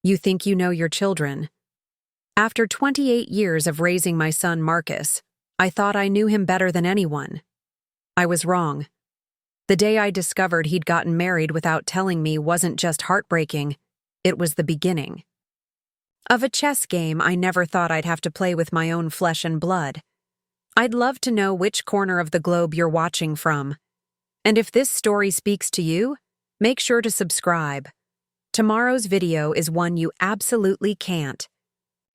You think you know your children. After 28 years of raising my son Marcus, I thought I knew him better than anyone. I was wrong. The day I discovered he'd gotten married without telling me wasn't just heartbreaking, it was the beginning of a chess game I never thought I'd have to play with my own flesh and blood. I'd love to know which corner of the globe you're watching from. And if this story speaks to you, make sure to subscribe. Tomorrow's video is one you absolutely can't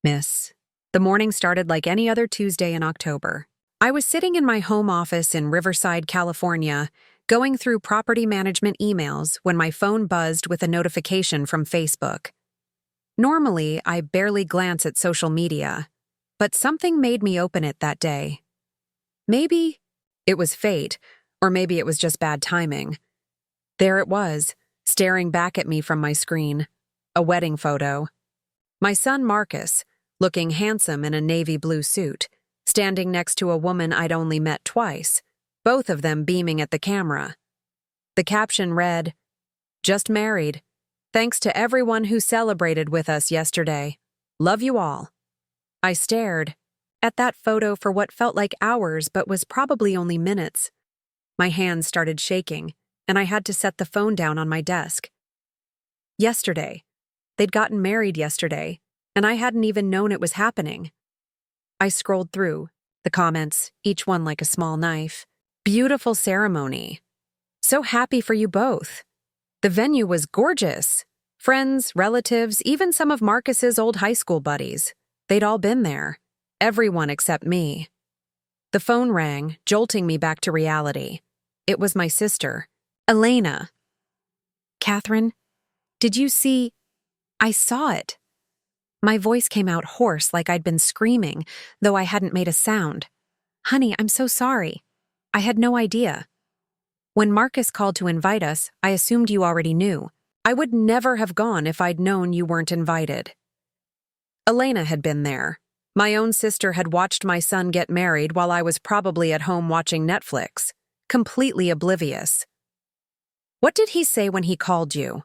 miss. The morning started like any other Tuesday in October. I was sitting in my home office in Riverside, California, going through property management emails when my phone buzzed with a notification from Facebook. Normally, I barely glance at social media, but something made me open it that day. Maybe it was fate, or maybe it was just bad timing. There it was, staring back at me from my screen, a wedding photo. My son Marcus, looking handsome in a navy blue suit, standing next to a woman I'd only met twice, both of them beaming at the camera. The caption read, "Just married. Thanks to everyone who celebrated with us yesterday. Love you all." I stared at that photo for what felt like hours but was probably only minutes. My hands started shaking, and I had to set the phone down on my desk. Yesterday. They'd gotten married yesterday, and I hadn't even known it was happening. I scrolled through the comments, each one like a small knife. Beautiful ceremony. So happy for you both. The venue was gorgeous. Friends, relatives, even some of Marcus's old high school buddies. They'd all been there. Everyone except me. The phone rang, jolting me back to reality. It was my sister, Elena. "Catherine, did you see?" "I saw it." My voice came out hoarse like I'd been screaming, though I hadn't made a sound. "Honey, I'm so sorry. I had no idea. When Marcus called to invite us, I assumed you already knew. I would never have gone if I'd known you weren't invited." Elena had been there. My own sister had watched my son get married while I was probably at home watching Netflix, completely oblivious. "What did he say when he called you?"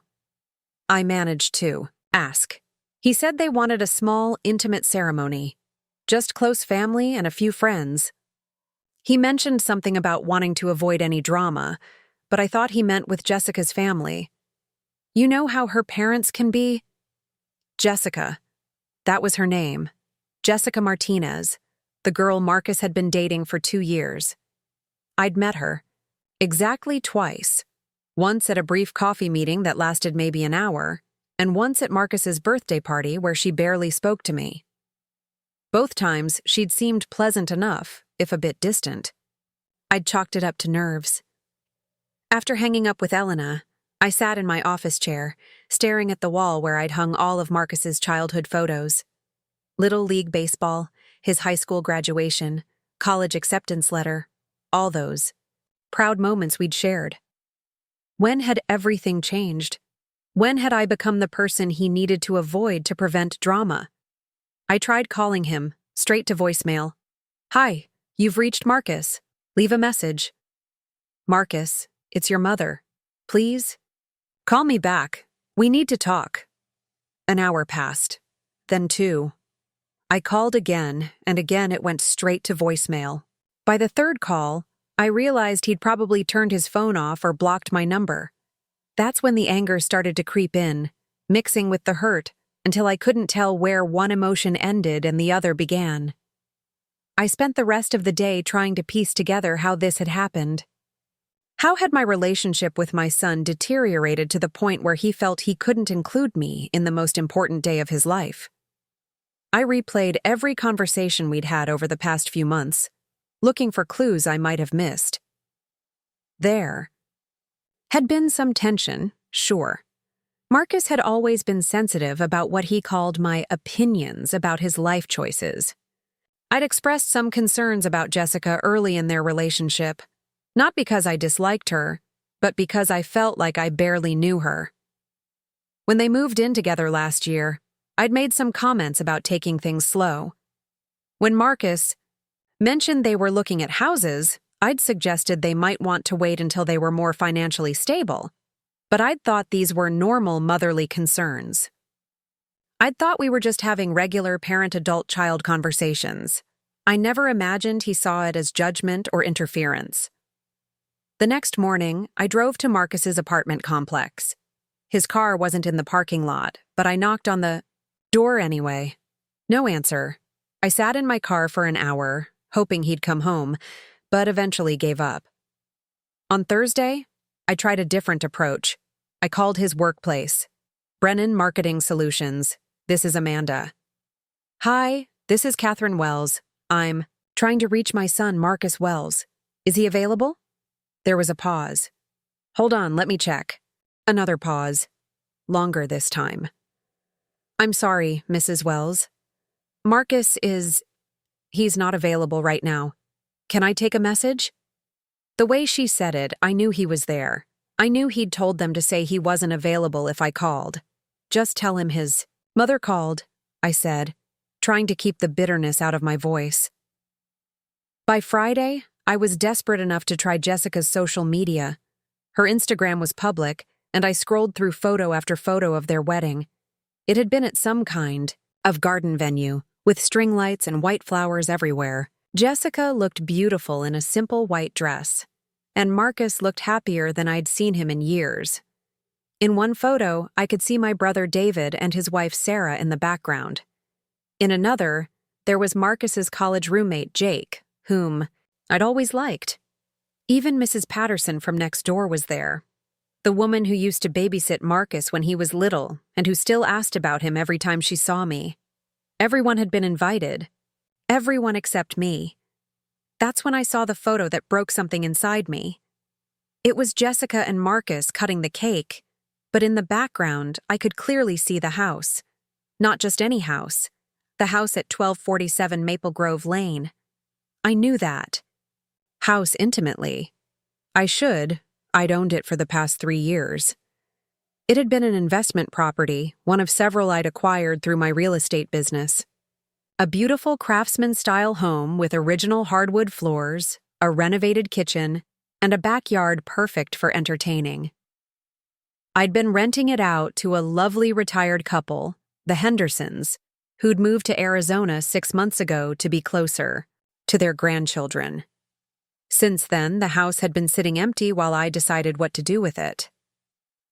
I managed to ask. He said they wanted a small, intimate ceremony. Just close family and a few friends. He mentioned something about wanting to avoid any drama, but I thought he meant with Jessica's family. You know how her parents can be? Jessica. That was her name. Jessica Martinez, the girl Marcus had been dating for 2 years. I'd met her. Exactly twice. Once at a brief coffee meeting that lasted maybe an hour, and once at Marcus's birthday party where she barely spoke to me. Both times, she'd seemed pleasant enough, if a bit distant. I'd chalked it up to nerves. After hanging up with Elena, I sat in my office chair, staring at the wall where I'd hung all of Marcus's childhood photos. Little League baseball, his high school graduation, college acceptance letter, all those. Proud moments we'd shared. When had everything changed? When had I become the person he needed to avoid to prevent drama? I tried calling him, straight to voicemail. "Hi, you've reached Marcus. Leave a message." "Marcus, it's your mother. Please? Call me back. We need to talk." An hour passed. Then 2. I called again, and again it went straight to voicemail. By the 3rd call, I realized he'd probably turned his phone off or blocked my number. That's when the anger started to creep in, mixing with the hurt, until I couldn't tell where one emotion ended and the other began. I spent the rest of the day trying to piece together how this had happened. How had my relationship with my son deteriorated to the point where he felt he couldn't include me in the most important day of his life? I replayed every conversation we'd had over the past few months, looking for clues I might have missed. There had been some tension, sure. Marcus had always been sensitive about what he called my opinions about his life choices. I'd expressed some concerns about Jessica early in their relationship, not because I disliked her, but because I felt like I barely knew her. When they moved in together last year, I'd made some comments about taking things slow. When Marcus mentioned they were looking at houses, I'd suggested they might want to wait until they were more financially stable, but I'd thought these were normal motherly concerns. I'd thought we were just having regular parent-adult-child conversations. I never imagined he saw it as judgment or interference. The next morning, I drove to Marcus's apartment complex. His car wasn't in the parking lot, but I knocked on the door anyway. No answer. I sat in my car for an hour, hoping he'd come home, but eventually gave up. On Thursday, I tried a different approach. I called his workplace. Brennan Marketing Solutions. This is Amanda. Hi, this is Catherine Wells. I'm trying to reach my son, Marcus Wells. Is he available? There was a pause. Hold on, let me check. Another pause. Longer this time. I'm sorry, Mrs. Wells. Marcus he's not available right now. Can I take a message? The way she said it, I knew he was there. I knew he'd told them to say he wasn't available if I called. Just tell him his mother called, I said, trying to keep the bitterness out of my voice. By Friday, I was desperate enough to try Jessica's social media. Her Instagram was public, and I scrolled through photo after photo of their wedding. It had been at some kind of garden venue, with string lights and white flowers everywhere. Jessica looked beautiful in a simple white dress, and Marcus looked happier than I'd seen him in years. In one photo, I could see my brother David and his wife Sarah in the background. In another, there was Marcus's college roommate Jake, whom I'd always liked. Even Mrs. Patterson from next door was there, the woman who used to babysit Marcus when he was little and who still asked about him every time she saw me. Everyone had been invited. Everyone except me. That's when I saw the photo that broke something inside me. It was Jessica and Marcus cutting the cake, but in the background, I could clearly see the house. Not just any house. The house at 1247 Maple Grove Lane. I knew that. House intimately. I'd owned it for the past 3 years. It had been an investment property, one of several I'd acquired through my real estate business. A beautiful craftsman-style home with original hardwood floors, a renovated kitchen, and a backyard perfect for entertaining. I'd been renting it out to a lovely retired couple, the Hendersons, who'd moved to Arizona 6 months ago to be closer to their grandchildren. Since then, the house had been sitting empty while I decided what to do with it.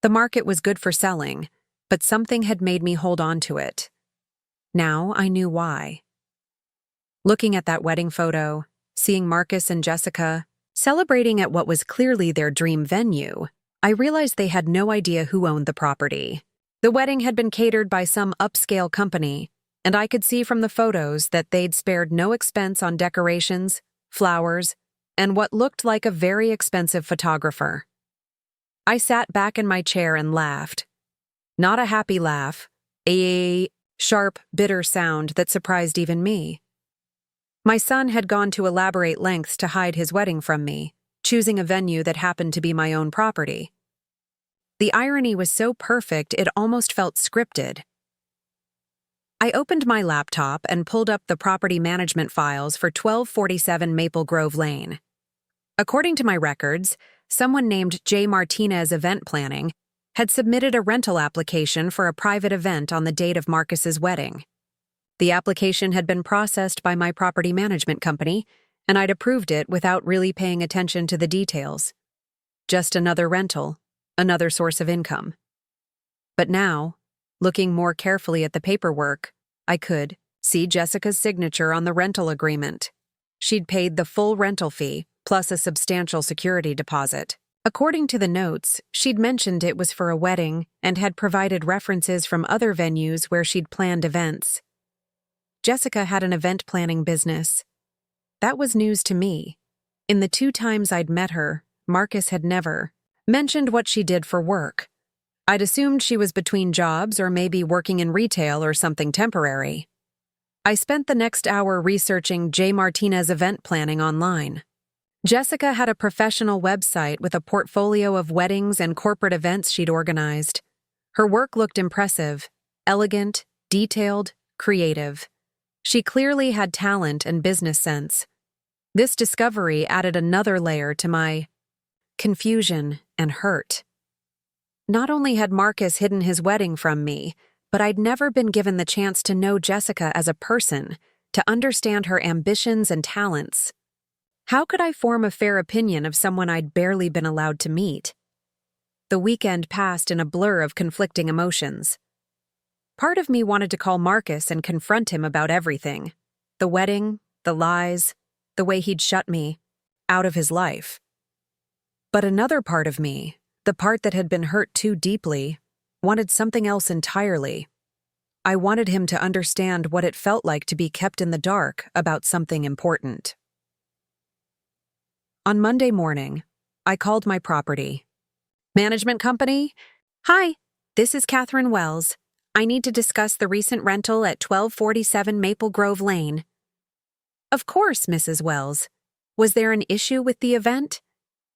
The market was good for selling, but something had made me hold on to it. Now I knew why. Looking at that wedding photo, seeing Marcus and Jessica celebrating at what was clearly their dream venue, I realized they had no idea who owned the property. The wedding had been catered by some upscale company, and I could see from the photos that they'd spared no expense on decorations, flowers, and what looked like a very expensive photographer. I sat back in my chair and laughed. Not a happy laugh, a sharp, bitter sound that surprised even me. My son had gone to elaborate lengths to hide his wedding from me, choosing a venue that happened to be my own property. The irony was so perfect it almost felt scripted. I opened my laptop and pulled up the property management files for 1247 Maple Grove Lane. According to my records, someone named J. Martinez Event Planning had submitted a rental application for a private event on the date of Marcus's wedding. The application had been processed by my property management company, and I'd approved it without really paying attention to the details. Just another rental, another source of income. But now, looking more carefully at the paperwork, I could see Jessica's signature on the rental agreement. She'd paid the full rental fee, plus a substantial security deposit. According to the notes, she'd mentioned it was for a wedding and had provided references from other venues where she'd planned events. Jessica had an event planning business. That was news to me. In the 2 times I'd met her, Marcus had never mentioned what she did for work. I'd assumed she was between jobs or maybe working in retail or something temporary. I spent the next hour researching J. Martinez Event Planning online. Jessica had a professional website with a portfolio of weddings and corporate events she'd organized. Her work looked impressive, elegant, detailed, creative. She clearly had talent and business sense. This discovery added another layer to my confusion and hurt. Not only had Marcus hidden his wedding from me, but I'd never been given the chance to know Jessica as a person, to understand her ambitions and talents. How could I form a fair opinion of someone I'd barely been allowed to meet? The weekend passed in a blur of conflicting emotions. Part of me wanted to call Marcus and confront him about everything. The wedding, the lies, the way he'd shut me out of his life. But another part of me, the part that had been hurt too deeply, wanted something else entirely. I wanted him to understand what it felt like to be kept in the dark about something important. On Monday morning, I called my property management company. Hi, this is Catherine Wells. I need to discuss the recent rental at 1247 Maple Grove Lane. Of course, Mrs. Wells. Was there an issue with the event?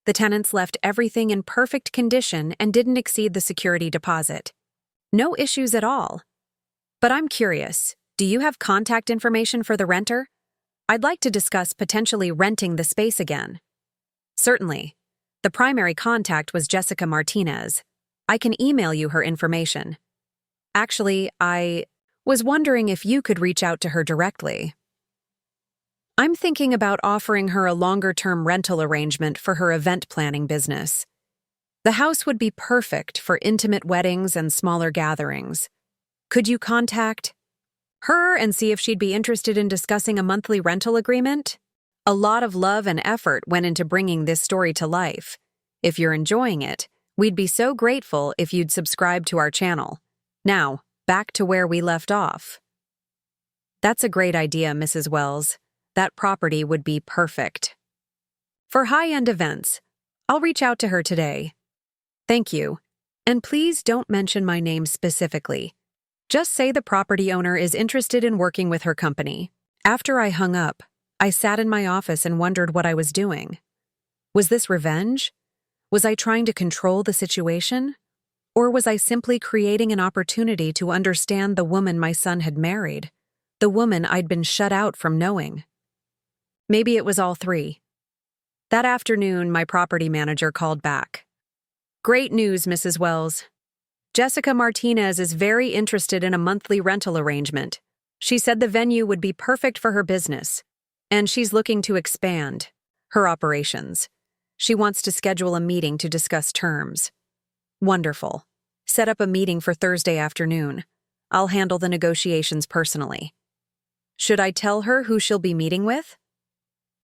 The tenants left everything in perfect condition and didn't exceed the security deposit. No issues at all. But I'm curious, do you have contact information for the renter? I'd like to discuss potentially renting the space again. Certainly. The primary contact was Jessica Martinez. I can email you her information. Actually, I was wondering if you could reach out to her directly. I'm thinking about offering her a longer-term rental arrangement for her event planning business. The house would be perfect for intimate weddings and smaller gatherings. Could you contact her and see if she'd be interested in discussing a monthly rental agreement? A lot of love and effort went into bringing this story to life. If you're enjoying it, we'd be so grateful if you'd subscribe to our channel. Now, back to where we left off. That's a great idea, Mrs. Wells. That property would be perfect. For high-end events, I'll reach out to her today. Thank you. And please don't mention my name specifically. Just say the property owner is interested in working with her company. After I hung up, I sat in my office and wondered what I was doing. Was this revenge? Was I trying to control the situation? Or was I simply creating an opportunity to understand the woman my son had married? The woman I'd been shut out from knowing? Maybe it was all three. That afternoon, my property manager called back. Great news, Mrs. Wells. Jessica Martinez is very interested in a monthly rental arrangement. She said the venue would be perfect for her business, and she's looking to expand her operations. She wants to schedule a meeting to discuss terms. Wonderful. Set up a meeting for Thursday afternoon. I'll handle the negotiations personally. Should I tell her who she'll be meeting with?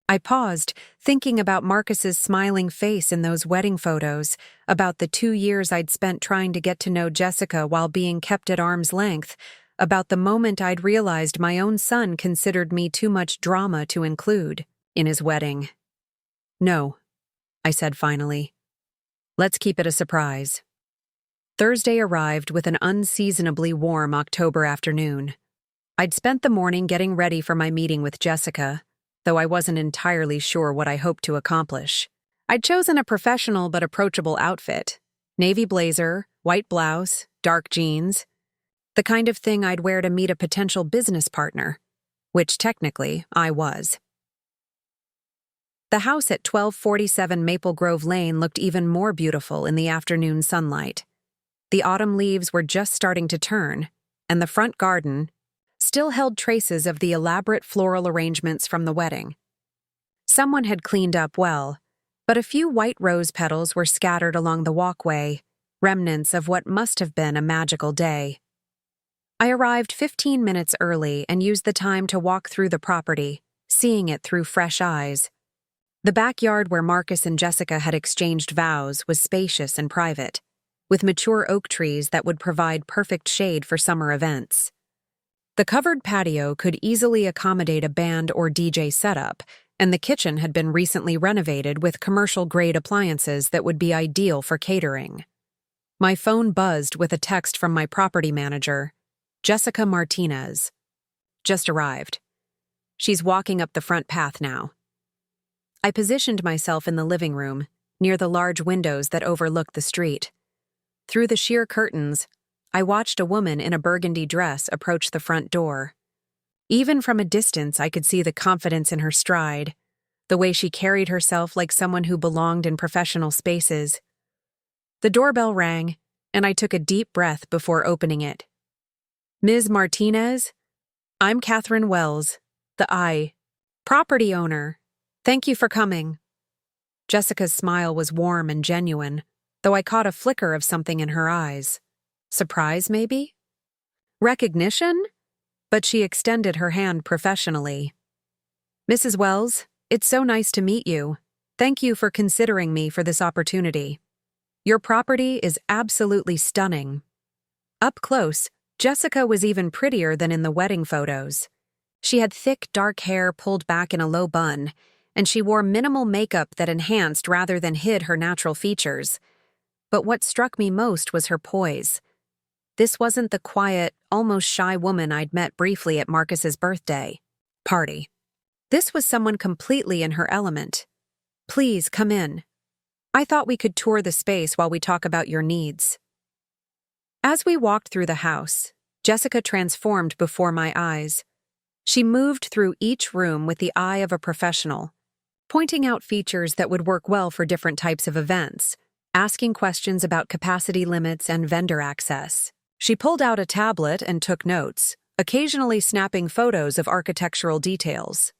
I paused, thinking about Marcus's smiling face in those wedding photos, about the 2 years I'd spent trying to get to know Jessica while being kept at arm's length, about the moment I'd realized my own son considered me too much drama to include in his wedding. No, I said finally. Let's keep it a surprise. Thursday arrived with an unseasonably warm October afternoon. I'd spent the morning getting ready for my meeting with Jessica, though I wasn't entirely sure what I hoped to accomplish. I'd chosen a professional but approachable outfit. Navy blazer, white blouse, dark jeans. The kind of thing I'd wear to meet a potential business partner, which technically I was. The house at 1247 Maple Grove Lane looked even more beautiful in the afternoon sunlight. The autumn leaves were just starting to turn, and the front garden still held traces of the elaborate floral arrangements from the wedding. Someone had cleaned up well, but a few white rose petals were scattered along the walkway, remnants of what must have been a magical day. I arrived 15 minutes early and used the time to walk through the property, seeing it through fresh eyes. The backyard where Marcus and Jessica had exchanged vows was spacious and private, with mature oak trees that would provide perfect shade for summer events. The covered patio could easily accommodate a band or DJ setup, and the kitchen had been recently renovated with commercial-grade appliances that would be ideal for catering. My phone buzzed with a text from my property manager, Jessica Martinez. Just arrived. She's walking up the front path now. I positioned myself in the living room, near the large windows that overlooked the street. Through the sheer curtains, I watched a woman in a burgundy dress approach the front door. Even from a distance, I could see the confidence in her stride, the way she carried herself like someone who belonged in professional spaces. The doorbell rang, and I took a deep breath before opening it. Ms. Martinez, I'm Catherine Wells, the property owner. Thank you for coming. Jessica's smile was warm and genuine, though I caught a flicker of something in her eyes. Surprise, maybe? Recognition? But she extended her hand professionally. Mrs. Wells, it's so nice to meet you. Thank you for considering me for this opportunity. Your property is absolutely stunning. Up close, Jessica was even prettier than in the wedding photos. She had thick, dark hair pulled back in a low bun, and she wore minimal makeup that enhanced rather than hid her natural features. But what struck me most was her poise. This wasn't the quiet, almost shy woman I'd met briefly at Marcus's birthday party. This was someone completely in her element. Please, come in. I thought we could tour the space while we talk about your needs. As we walked through the house, Jessica transformed before my eyes. She moved through each room with the eye of a professional, pointing out features that would work well for different types of events, asking questions about capacity limits and vendor access. She pulled out a tablet and took notes, occasionally snapping photos of architectural details.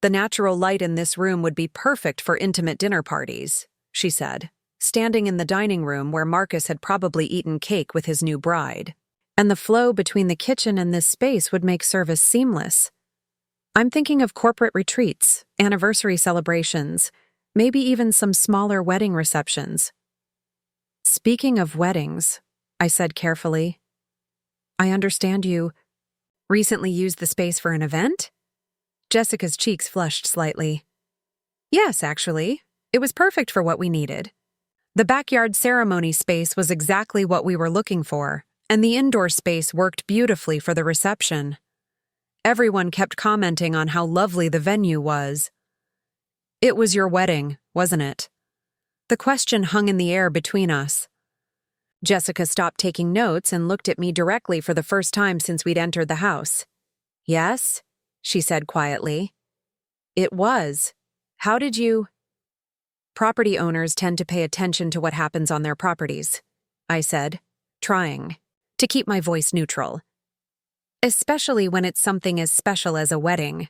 The natural light in this room would be perfect for intimate dinner parties, she said, standing in the dining room where Marcus had probably eaten cake with his new bride. And the flow between the kitchen and this space would make service seamless. I'm thinking of corporate retreats, anniversary celebrations, maybe even some smaller wedding receptions. Speaking of weddings, I said carefully, I understand you recently used the space for an event? Jessica's cheeks flushed slightly. Yes, actually. It was perfect for what we needed. The backyard ceremony space was exactly what we were looking for, and the indoor space worked beautifully for the reception. Everyone kept commenting on how lovely the venue was. It was your wedding, wasn't it? The question hung in the air between us. Jessica stopped taking notes and looked at me directly for the first time since we'd entered the house. Yes, she said quietly. It was. How did you? Property owners tend to pay attention to what happens on their properties, I said, trying to keep my voice neutral. Especially when it's something as special as a wedding.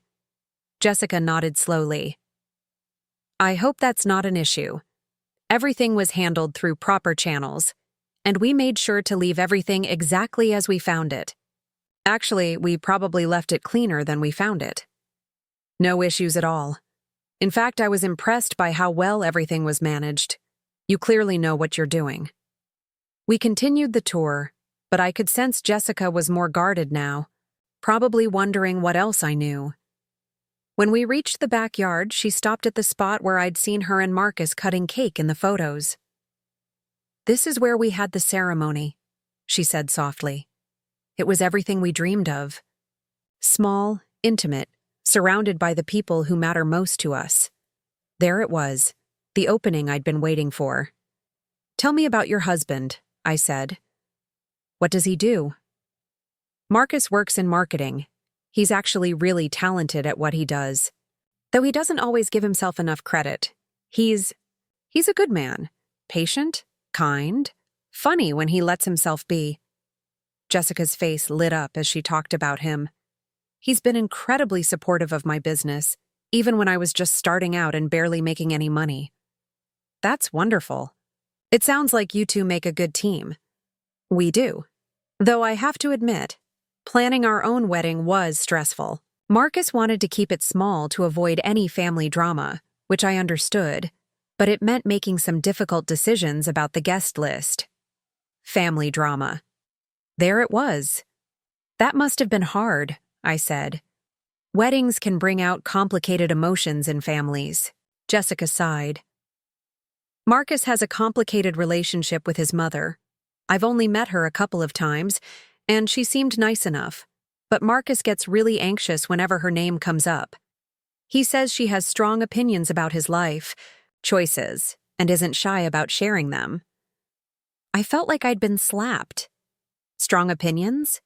Jessica nodded slowly. I hope that's not an issue. Everything was handled through proper channels, and we made sure to leave everything exactly as we found it. Actually, we probably left it cleaner than we found it. No issues at all. In fact, I was impressed by how well everything was managed. You clearly know what you're doing. We continued the tour, but I could sense Jessica was more guarded now, probably wondering what else I knew. When we reached the backyard, she stopped at the spot where I'd seen her and Marcus cutting cake in the photos. This is where we had the ceremony, she said softly. It was everything we dreamed of. Small, intimate, surrounded by the people who matter most to us. There it was, the opening I'd been waiting for. Tell me about your husband, I said. What does he do? Marcus works in marketing. He's actually really talented at what he does. Though he doesn't always give himself enough credit. He's a good man. Patient, kind, funny when he lets himself be. Jessica's face lit up as she talked about him. He's been incredibly supportive of my business, even when I was just starting out and barely making any money. That's wonderful. It sounds like you two make a good team. We do. Though I have to admit, planning our own wedding was stressful. Marcus wanted to keep it small to avoid any family drama, which I understood, but it meant making some difficult decisions about the guest list. Family drama. There it was. That must have been hard, I said. Weddings can bring out complicated emotions in families. Jessica sighed. Marcus has a complicated relationship with his mother. I've only met her a couple of times, and she seemed nice enough, but Marcus gets really anxious whenever her name comes up. He says she has strong opinions about his life, choices, and isn't shy about sharing them. I felt like I'd been slapped. Strong opinions?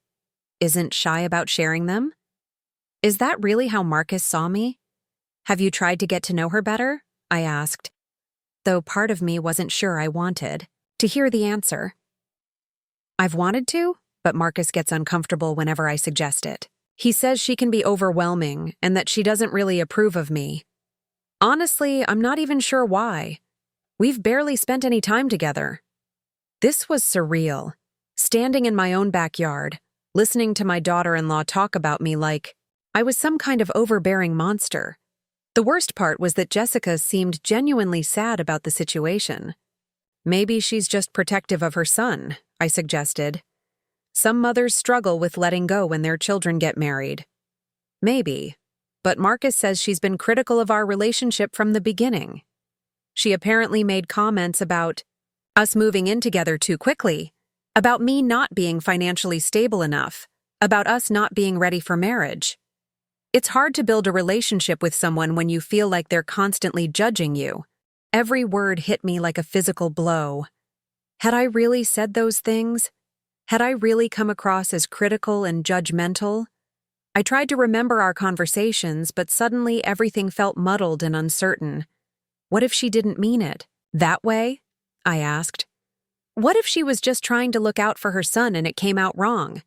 Isn't shy about sharing them? Is that really how Marcus saw me? Have you tried to get to know her better? I asked, though part of me wasn't sure I wanted to hear the answer. I've wanted to, but Marcus gets uncomfortable whenever I suggest it. He says she can be overwhelming and that she doesn't really approve of me. Honestly, I'm not even sure why. We've barely spent any time together. This was surreal. Standing in my own backyard, listening to my daughter-in-law talk about me like I was some kind of overbearing monster. The worst part was that Jessica seemed genuinely sad about the situation. Maybe she's just protective of her son, I suggested. Some mothers struggle with letting go when their children get married. Maybe, but Marcus says she's been critical of our relationship from the beginning. She apparently made comments about us moving in together too quickly, about me not being financially stable enough, about us not being ready for marriage. It's hard to build a relationship with someone when you feel like they're constantly judging you. Every word hit me like a physical blow. Had I really said those things? Had I really come across as critical and judgmental? I tried to remember our conversations, but suddenly everything felt muddled and uncertain. What if she didn't mean it that way? I asked. What if she was just trying to look out for her son and it came out wrong?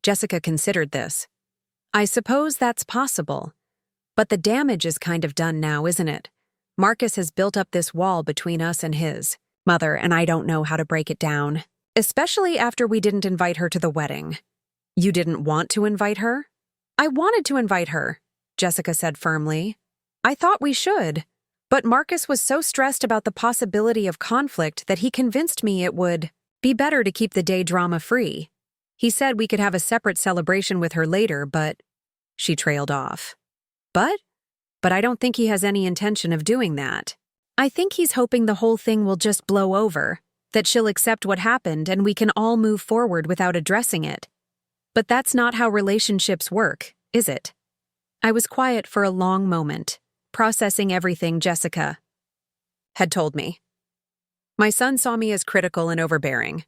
Jessica considered this. I suppose that's possible. But the damage is kind of done now, isn't it? Marcus has built up this wall between us and his mother, and I don't know how to break it down. Especially after we didn't invite her to the wedding. You didn't want to invite her? I wanted to invite her, Jessica said firmly. I thought we should. But Marcus was so stressed about the possibility of conflict that he convinced me it would be better to keep the day drama-free. He said we could have a separate celebration with her later, but she trailed off. But I don't think he has any intention of doing that. I think he's hoping the whole thing will just blow over, that she'll accept what happened and we can all move forward without addressing it. But that's not how relationships work, is it? I was quiet for a long moment, processing everything Jessica had told me. My son saw me as critical and overbearing.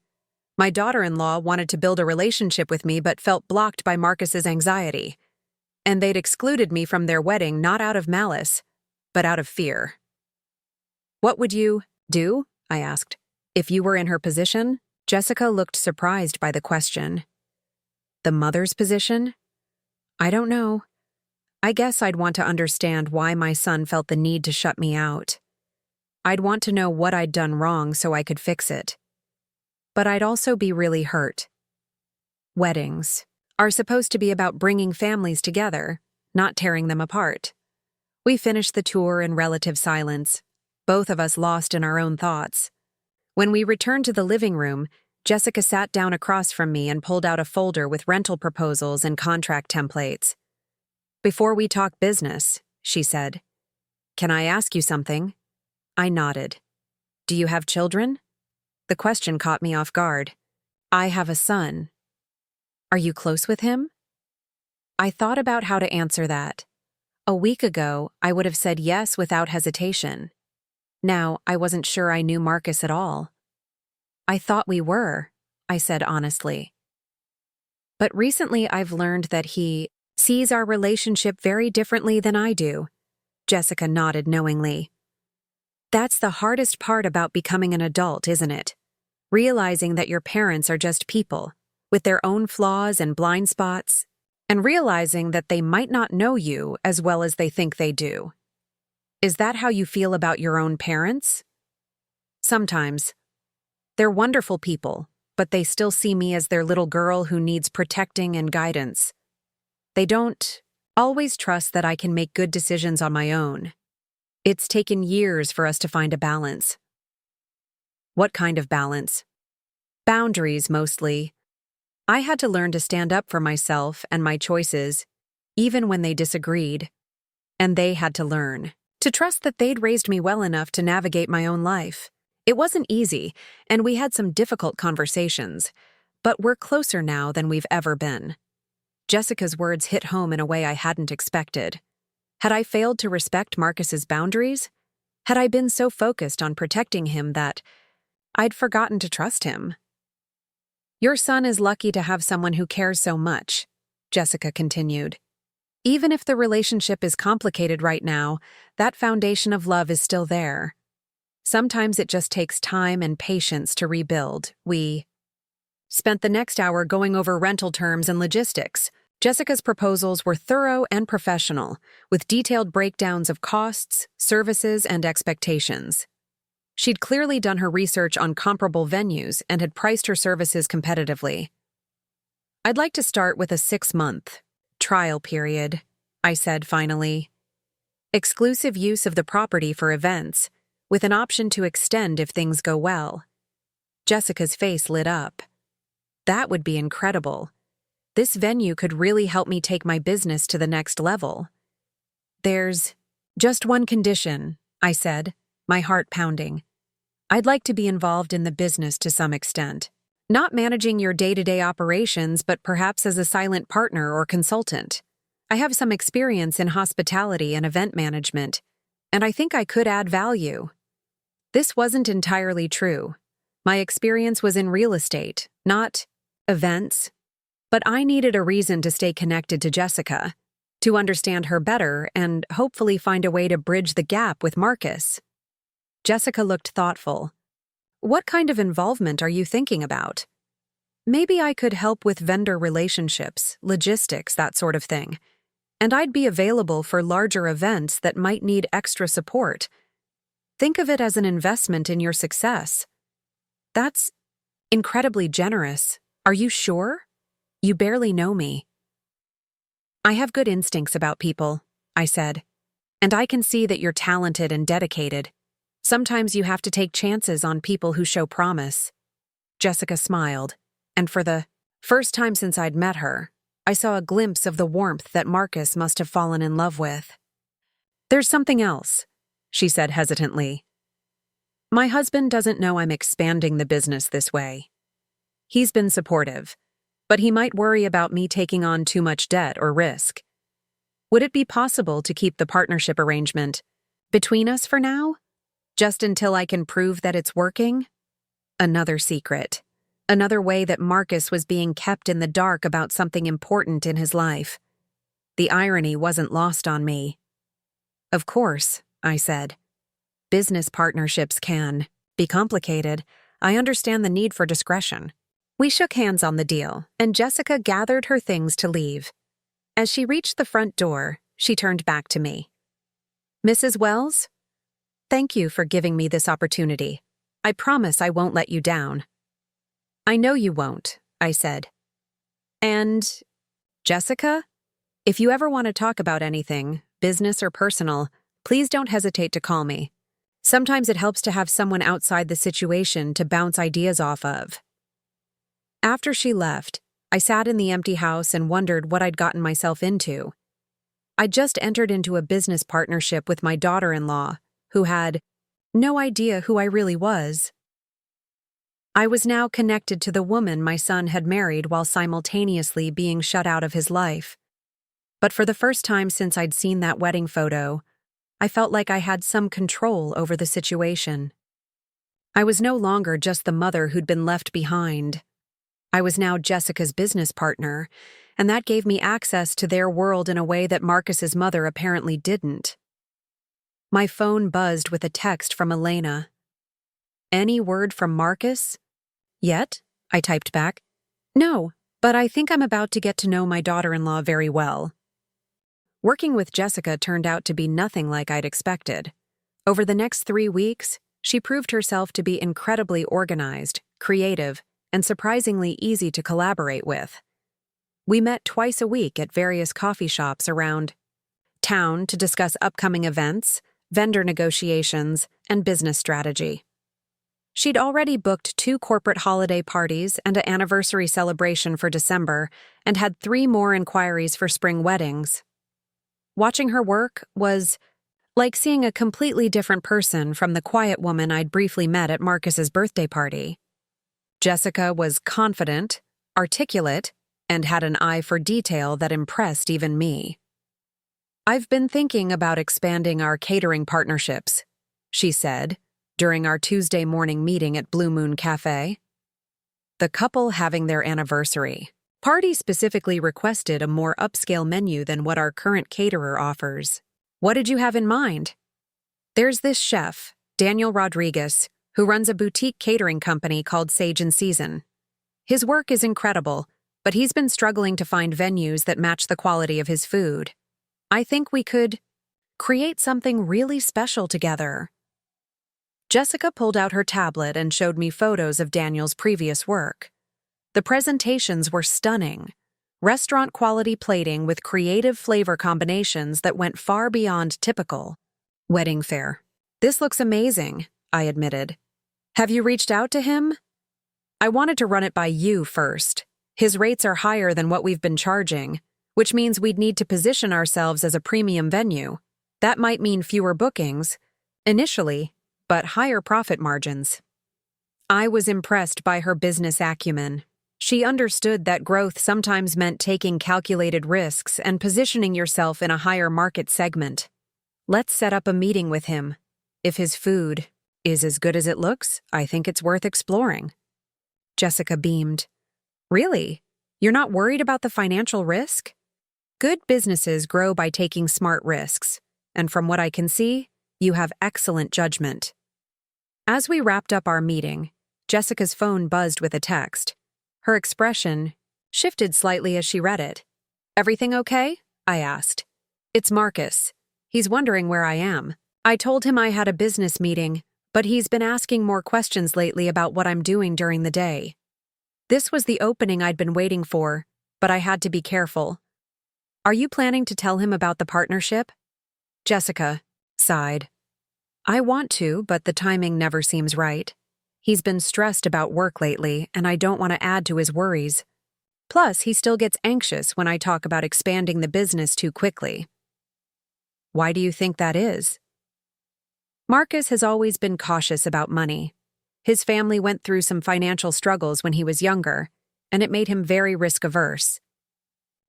My daughter-in-law wanted to build a relationship with me but felt blocked by Marcus's anxiety. And they'd excluded me from their wedding not out of malice, but out of fear. What would you do? I asked. If you were in her position? Jessica looked surprised by the question. The mother's position? I don't know. I guess I'd want to understand why my son felt the need to shut me out. I'd want to know what I'd done wrong so I could fix it. But I'd also be really hurt. Weddings are supposed to be about bringing families together, not tearing them apart. We finished the tour in relative silence, both of us lost in our own thoughts. When we returned to the living room, Jessica sat down across from me and pulled out a folder with rental proposals and contract templates. Before we talk business, she said, "Can I ask you something?" I nodded. Do you have children? The question caught me off guard. I have a son. Are you close with him? I thought about how to answer that. A week ago, I would have said yes without hesitation. Now, I wasn't sure I knew Marcus at all. I thought we were, I said honestly. But recently I've learned that he sees our relationship very differently than I do. Jessica nodded knowingly. That's the hardest part about becoming an adult, isn't it? Realizing that your parents are just people, with their own flaws and blind spots, and realizing that they might not know you as well as they think they do. Is that how you feel about your own parents? Sometimes. They're wonderful people, but they still see me as their little girl who needs protecting and guidance. They don't always trust that I can make good decisions on my own. It's taken years for us to find a balance. What kind of balance? Boundaries, mostly. I had to learn to stand up for myself and my choices, even when they disagreed. And they had to learn to trust that they'd raised me well enough to navigate my own life. It wasn't easy, and we had some difficult conversations, but we're closer now than we've ever been. Jessica's words hit home in a way I hadn't expected. Had I failed to respect Marcus's boundaries? Had I been so focused on protecting him that I'd forgotten to trust him? Your son is lucky to have someone who cares so much, Jessica continued. Even if the relationship is complicated right now, that foundation of love is still there. Sometimes it just takes time and patience to rebuild. We spent the next hour going over rental terms and logistics. Jessica's proposals were thorough and professional, with detailed breakdowns of costs, services, and expectations. She'd clearly done her research on comparable venues and had priced her services competitively. "I'd like to start with a 6-month trial period," I said finally. "Exclusive use of the property for events, with an option to extend if things go well." Jessica's face lit up. "That would be incredible. This venue could really help me take my business to the next level." "There's just one condition," I said, my heart pounding. "I'd like to be involved in the business to some extent. Not managing your day-to-day operations, but perhaps as a silent partner or consultant. I have some experience in hospitality and event management, and I think I could add value." This wasn't entirely true. My experience was in real estate, not events. But I needed a reason to stay connected to Jessica, to understand her better and hopefully find a way to bridge the gap with Marcus. Jessica looked thoughtful. "What kind of involvement are you thinking about?" "Maybe I could help with vendor relationships, logistics, that sort of thing. And I'd be available for larger events that might need extra support. Think of it as an investment in your success." "That's incredibly generous. Are you sure? You barely know me." "I have good instincts about people," I said. "And I can see that you're talented and dedicated. Sometimes you have to take chances on people who show promise." Jessica smiled, and for the first time since I'd met her, I saw a glimpse of the warmth that Marcus must have fallen in love with. "There's something else," she said hesitantly. "My husband doesn't know I'm expanding the business this way. He's been supportive, but he might worry about me taking on too much debt or risk. Would it be possible to keep the partnership arrangement between us for now? Just until I can prove that it's working?" Another secret. Another way that Marcus was being kept in the dark about something important in his life. The irony wasn't lost on me. "Of course," I said. "Business partnerships can be complicated. I understand the need for discretion." We shook hands on the deal, and Jessica gathered her things to leave. As she reached the front door, she turned back to me. "Mrs. Wells? Thank you for giving me this opportunity. I promise I won't let you down." "I know you won't," I said. "And, Jessica, if you ever want to talk about anything, business or personal, please don't hesitate to call me. Sometimes it helps to have someone outside the situation to bounce ideas off of." After she left, I sat in the empty house and wondered what I'd gotten myself into. I'd just entered into a business partnership with my daughter-in-law, who had no idea who I really was. I was now connected to the woman my son had married while simultaneously being shut out of his life. But for the first time since I'd seen that wedding photo, I felt like I had some control over the situation. I was no longer just the mother who'd been left behind. I was now Jessica's business partner, and that gave me access to their world in a way that Marcus's mother apparently didn't. My phone buzzed with a text from Elena. "Any word from Marcus?" "Yet?" I typed back. "No, but I think I'm about to get to know my daughter-in-law very well." Working with Jessica turned out to be nothing like I'd expected. Over the next 3 weeks, she proved herself to be incredibly organized, creative, and surprisingly easy to collaborate with. We met twice a week at various coffee shops around town to discuss upcoming events, vendor negotiations, and business strategy. She'd already booked 2 corporate holiday parties and an anniversary celebration for December, and had 3 more inquiries for spring weddings. Watching her work was like seeing a completely different person from the quiet woman I'd briefly met at Marcus's birthday party. Jessica was confident, articulate, and had an eye for detail that impressed even me. "I've been thinking about expanding our catering partnerships," she said, during our Tuesday morning meeting at Blue Moon Cafe. The couple having their anniversary. Party specifically requested a more upscale menu than what our current caterer offers. "What did you have in mind?" "There's this chef, Daniel Rodriguez, who runs a boutique catering company called Sage and Season. His work is incredible, but he's been struggling to find venues that match the quality of his food. I think we could create something really special together. Jessica pulled out her tablet and showed me photos of Daniel's previous work. The presentations were stunning. Restaurant-quality plating with creative flavor combinations that went far beyond typical wedding fare. This looks amazing, I admitted. Have you reached out to him? I wanted to run it by you first. His rates are higher than what we've been charging, which means we'd need to position ourselves as a premium venue. That might mean fewer bookings, initially, but higher profit margins. I was impressed by her business acumen. She understood that growth sometimes meant taking calculated risks and positioning yourself in a higher market segment. Let's set up a meeting with him. If his food is as good as it looks, I think it's worth exploring. Jessica beamed. Really? You're not worried about the financial risk? Good businesses grow by taking smart risks, and from what I can see, you have excellent judgment. As we wrapped up our meeting, Jessica's phone buzzed with a text. Her expression shifted slightly as she read it. Everything okay? I asked. It's Marcus. He's wondering where I am. I told him I had a business meeting, but he's been asking more questions lately about what I'm doing during the day. This was the opening I'd been waiting for, but I had to be careful. Are you planning to tell him about the partnership? Jessica sighed. I want to, but the timing never seems right. He's been stressed about work lately, and I don't want to add to his worries. Plus, he still gets anxious when I talk about expanding the business too quickly. Why do you think that is? Marcus has always been cautious about money. His family went through some financial struggles when he was younger, and it made him very risk-averse.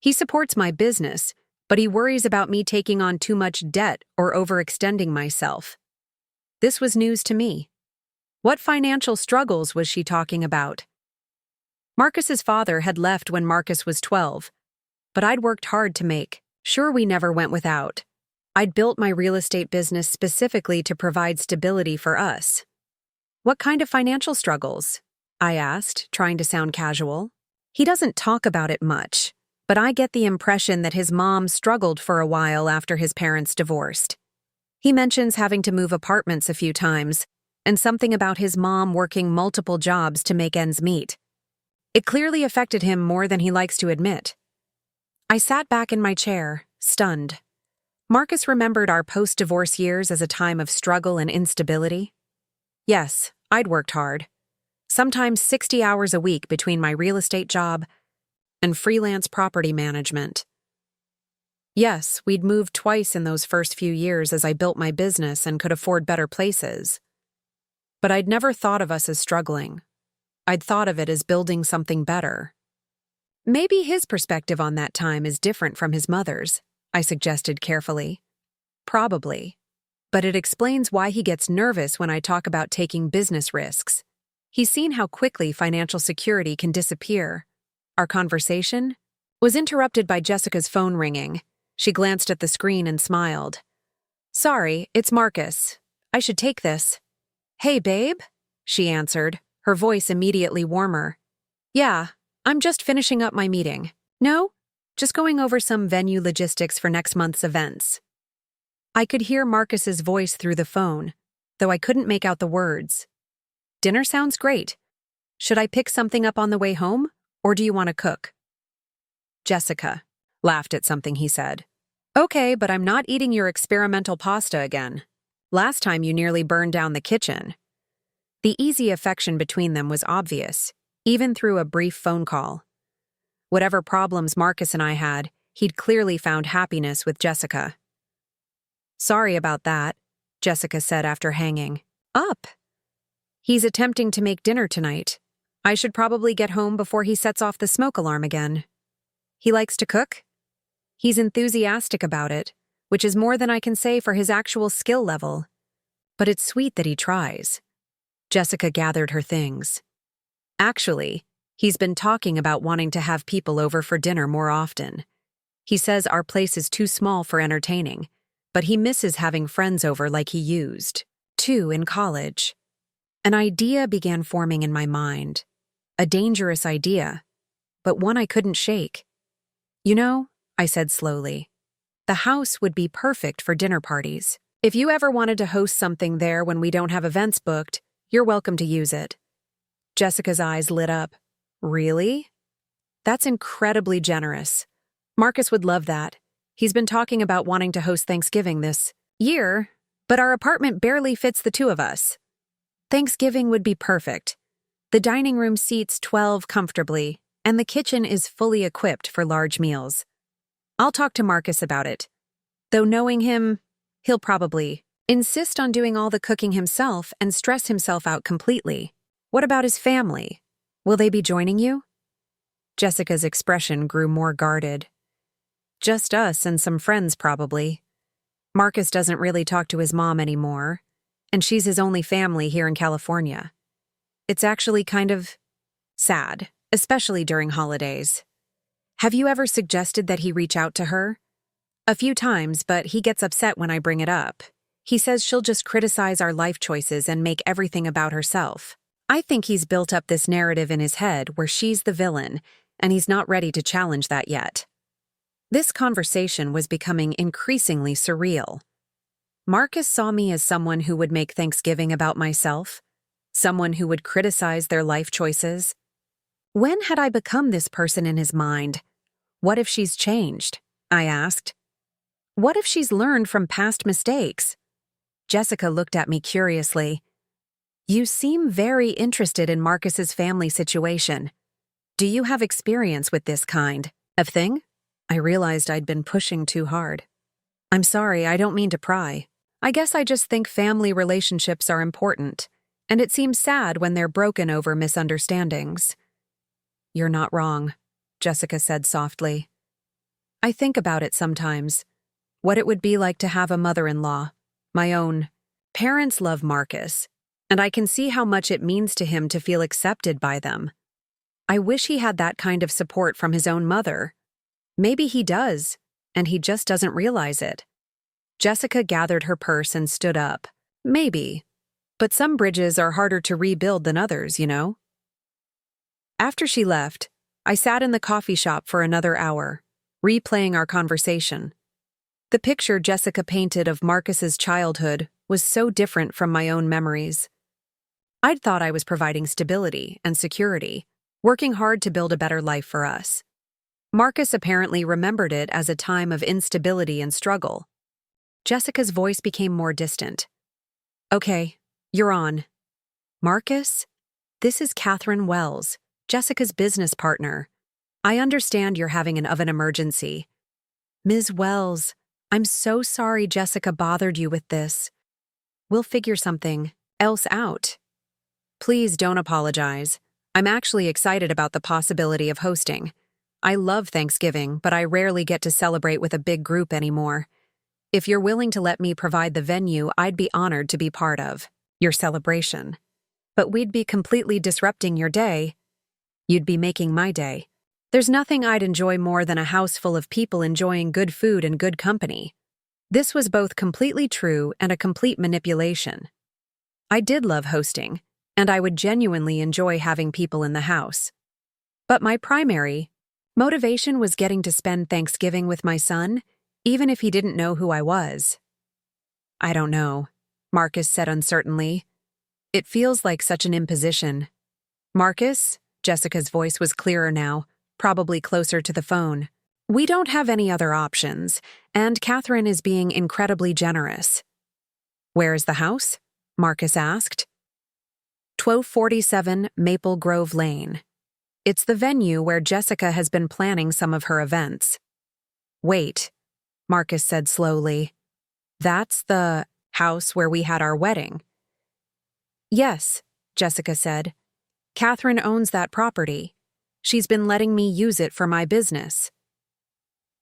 He supports my business, but he worries about me taking on too much debt or overextending myself. This was news to me. What financial struggles was she talking about? Marcus's father had left when Marcus was 12, but I'd worked hard to make sure we never went without. I'd built my real estate business specifically to provide stability for us. What kind of financial struggles? I asked, trying to sound casual. He doesn't talk about it much, but I get the impression that his mom struggled for a while after his parents divorced. He mentions having to move apartments a few times, and something about his mom working multiple jobs to make ends meet. It clearly affected him more than he likes to admit. I sat back in my chair, stunned. Marcus remembered our post-divorce years as a time of struggle and instability. Yes, I'd worked hard. Sometimes 60 hours a week between my real estate job and freelance property management. Yes, we'd moved twice in those first few years as I built my business and could afford better places. But I'd never thought of us as struggling. I'd thought of it as building something better. Maybe his perspective on that time is different from his mother's, I suggested carefully. Probably. But it explains why he gets nervous when I talk about taking business risks. He's seen how quickly financial security can disappear. Our conversation was interrupted by Jessica's phone ringing. She glanced at the screen and smiled. Sorry, it's Marcus. I should take this. Hey, babe, she answered, her voice immediately warmer. Yeah, I'm just finishing up my meeting. No? Just going over some venue logistics for next month's events. I could hear Marcus's voice through the phone, though I couldn't make out the words. Dinner sounds great. Should I pick something up on the way home, or do you want to cook? Jessica laughed at something he said. Okay, but I'm not eating your experimental pasta again. Last time you nearly burned down the kitchen. The easy affection between them was obvious, even through a brief phone call. Whatever problems Marcus and I had, he'd clearly found happiness with Jessica. Sorry about that, Jessica said after hanging up. He's attempting to make dinner tonight. I should probably get home before he sets off the smoke alarm again. He likes to cook? He's enthusiastic about it, which is more than I can say for his actual skill level. But it's sweet that he tries. Jessica gathered her things. Actually, he's been talking about wanting to have people over for dinner more often. He says our place is too small for entertaining, but he misses having friends over like he used to in college. An idea began forming in my mind. A dangerous idea, but one I couldn't shake. You know, I said slowly, the house would be perfect for dinner parties. If you ever wanted to host something there when we don't have events booked, you're welcome to use it. Jessica's eyes lit up. Really? That's incredibly generous. Marcus would love that. He's been talking about wanting to host Thanksgiving this year, but our apartment barely fits the two of us. Thanksgiving would be perfect. The dining room seats 12 comfortably, and the kitchen is fully equipped for large meals. I'll talk to Marcus about it. Though knowing him, he'll probably insist on doing all the cooking himself and stress himself out completely. What about his family? Will they be joining you? Jessica's expression grew more guarded. Just us and some friends, probably. Marcus doesn't really talk to his mom anymore, and she's his only family here in California. It's actually kind of sad, especially during holidays. Have you ever suggested that he reach out to her? A few times, but he gets upset when I bring it up. He says she'll just criticize our life choices and make everything about herself. I think he's built up this narrative in his head where she's the villain, and he's not ready to challenge that yet. This conversation was becoming increasingly surreal. Marcus saw me as someone who would make Thanksgiving about myself, someone who would criticize their life choices. When had I become this person in his mind? What if she's changed? I asked. What if she's learned from past mistakes? Jessica looked at me curiously. You seem very interested in Marcus's family situation. Do you have experience with this kind of thing? I realized I'd been pushing too hard. I'm sorry, I don't mean to pry. I guess I just think family relationships are important, and it seems sad when they're broken over misunderstandings. You're not wrong, Jessica said softly. I think about it sometimes, what it would be like to have a mother-in-law, my own. Parents love Marcus, and I can see how much it means to him to feel accepted by them. I wish he had that kind of support from his own mother. Maybe he does, and he just doesn't realize it. Jessica gathered her purse and stood up. Maybe, but some bridges are harder to rebuild than others, you know? After she left, I sat in the coffee shop for another hour, replaying our conversation. The picture Jessica painted of Marcus's childhood was so different from my own memories. I'd thought I was providing stability and security, working hard to build a better life for us. Marcus apparently remembered it as a time of instability and struggle. Jessica's voice became more distant. Okay, you're on. Marcus? This is Catherine Wells, Jessica's business partner. I understand you're having an oven emergency. Ms. Wells, I'm so sorry Jessica bothered you with this. We'll figure something else out. Please don't apologize. I'm actually excited about the possibility of hosting. I love Thanksgiving, but I rarely get to celebrate with a big group anymore. If you're willing to let me provide the venue, I'd be honored to be part of your celebration. But we'd be completely disrupting your day. You'd be making my day. There's nothing I'd enjoy more than a house full of people enjoying good food and good company. This was both completely true and a complete manipulation. I did love hosting, and I would genuinely enjoy having people in the house. But my primary motivation was getting to spend Thanksgiving with my son, even if he didn't know who I was. I don't know, Marcus said uncertainly. It feels like such an imposition. Marcus? Jessica's voice was clearer now, probably closer to the phone. We don't have any other options, and Catherine is being incredibly generous. Where is the house? Marcus asked. 1247 Maple Grove Lane. It's the venue where Jessica has been planning some of her events. Wait, Marcus said slowly. That's the house where we had our wedding. Yes, Jessica said. Catherine owns that property. She's been letting me use it for my business.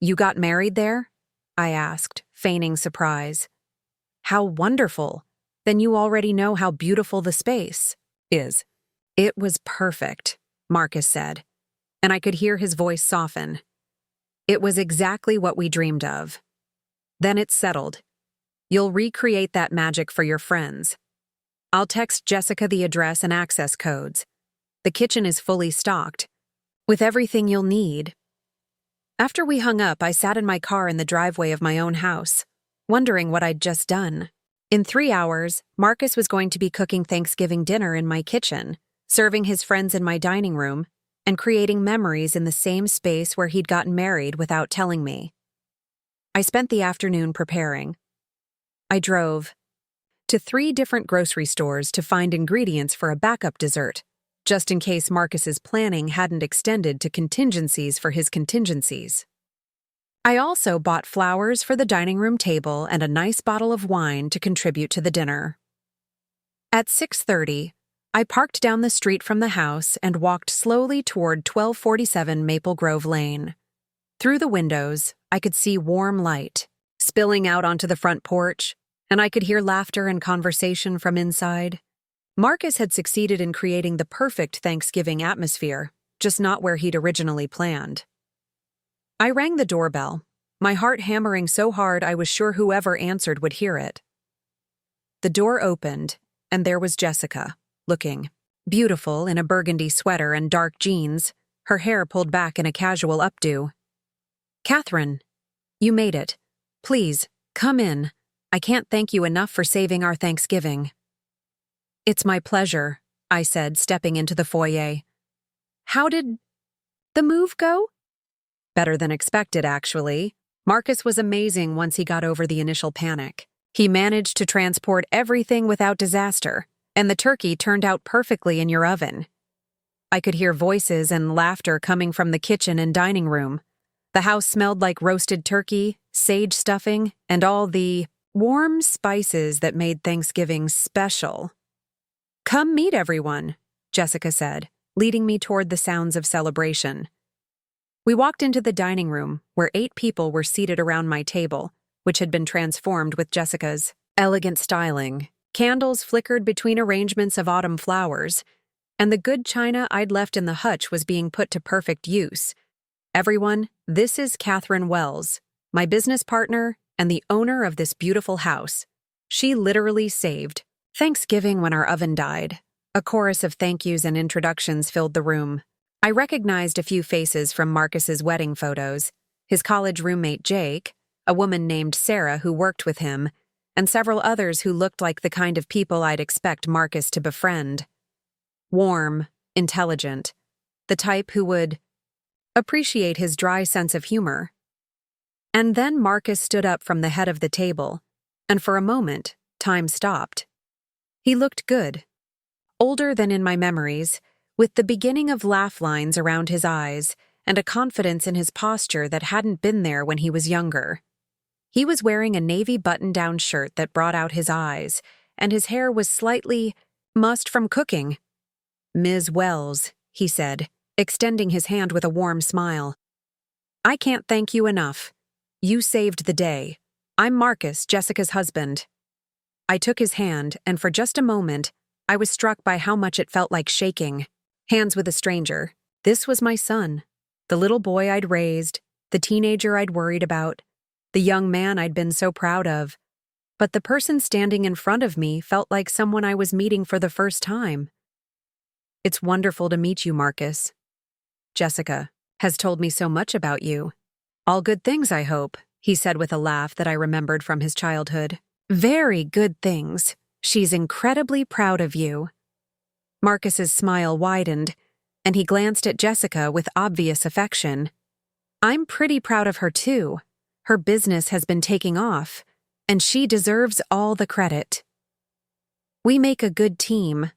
You got married there? I asked, feigning surprise. How wonderful. Then you already know how beautiful the space is. It was perfect, Marcus said, and I could hear his voice soften. It was exactly what we dreamed of. Then it's settled. You'll recreate that magic for your friends. I'll text Jessica the address and access codes. The kitchen is fully stocked, with everything you'll need. After we hung up, I sat in my car in the driveway of my own house, wondering what I'd just done. In 3 hours, Marcus was going to be cooking Thanksgiving dinner in my kitchen, serving his friends in my dining room, and creating memories in the same space where he'd gotten married without telling me. I spent the afternoon preparing. I drove to 3 different grocery stores to find ingredients for a backup dessert, just in case Marcus's planning hadn't extended to contingencies for his contingencies. I also bought flowers for the dining room table and a nice bottle of wine to contribute to the dinner. At 6:30, I parked down the street from the house and walked slowly toward 1247 Maple Grove Lane. Through the windows, I could see warm light spilling out onto the front porch, and I could hear laughter and conversation from inside. Marcus had succeeded in creating the perfect Thanksgiving atmosphere, just not where he'd originally planned. I rang the doorbell, my heart hammering so hard I was sure whoever answered would hear it. The door opened, and there was Jessica, looking beautiful in a burgundy sweater and dark jeans, her hair pulled back in a casual updo. "Catherine, you made it. Please, come in. I can't thank you enough for saving our Thanksgiving." "It's my pleasure," I said, stepping into the foyer. "How did the move go?" "Better than expected, actually. Marcus was amazing once he got over the initial panic. He managed to transport everything without disaster, and the turkey turned out perfectly in your oven." I could hear voices and laughter coming from the kitchen and dining room. The house smelled like roasted turkey, sage stuffing, and all the warm spices that made Thanksgiving special. "Come meet everyone," Jessica said, leading me toward the sounds of celebration. We walked into the dining room, where 8 people were seated around my table, which had been transformed with Jessica's elegant styling. Candles flickered between arrangements of autumn flowers, and the good china I'd left in the hutch was being put to perfect use. "Everyone, this is Catherine Wells, my business partner and the owner of this beautiful house. She literally saved Thanksgiving when our oven died." A chorus of thank yous and introductions filled the room. I recognized a few faces from Marcus's wedding photos, his college roommate Jake, a woman named Sarah who worked with him, and several others who looked like the kind of people I'd expect Marcus to befriend. Warm, intelligent, the type who would appreciate his dry sense of humor. And then Marcus stood up from the head of the table, and for a moment, time stopped. He looked good, older than in my memories, with the beginning of laugh lines around his eyes and a confidence in his posture that hadn't been there when he was younger. He was wearing a navy button-down shirt that brought out his eyes, and his hair was slightly mussed from cooking. "Ms. Wells," he said, extending his hand with a warm smile. "I can't thank you enough. You saved the day. I'm Marcus, Jessica's husband." I took his hand, and for just a moment, I was struck by how much it felt like shaking hands with a stranger. This was my son, the little boy I'd raised, the teenager I'd worried about, the young man I'd been so proud of. But the person standing in front of me felt like someone I was meeting for the first time. "It's wonderful to meet you, Marcus. Jessica has told me so much about you. All good things, I hope," he said with a laugh that I remembered from his childhood. "Very good things. She's incredibly proud of you." Marcus's smile widened, and he glanced at Jessica with obvious affection. "I'm pretty proud of her, too. Her business has been taking off, and she deserves all the credit." "We make a good team,"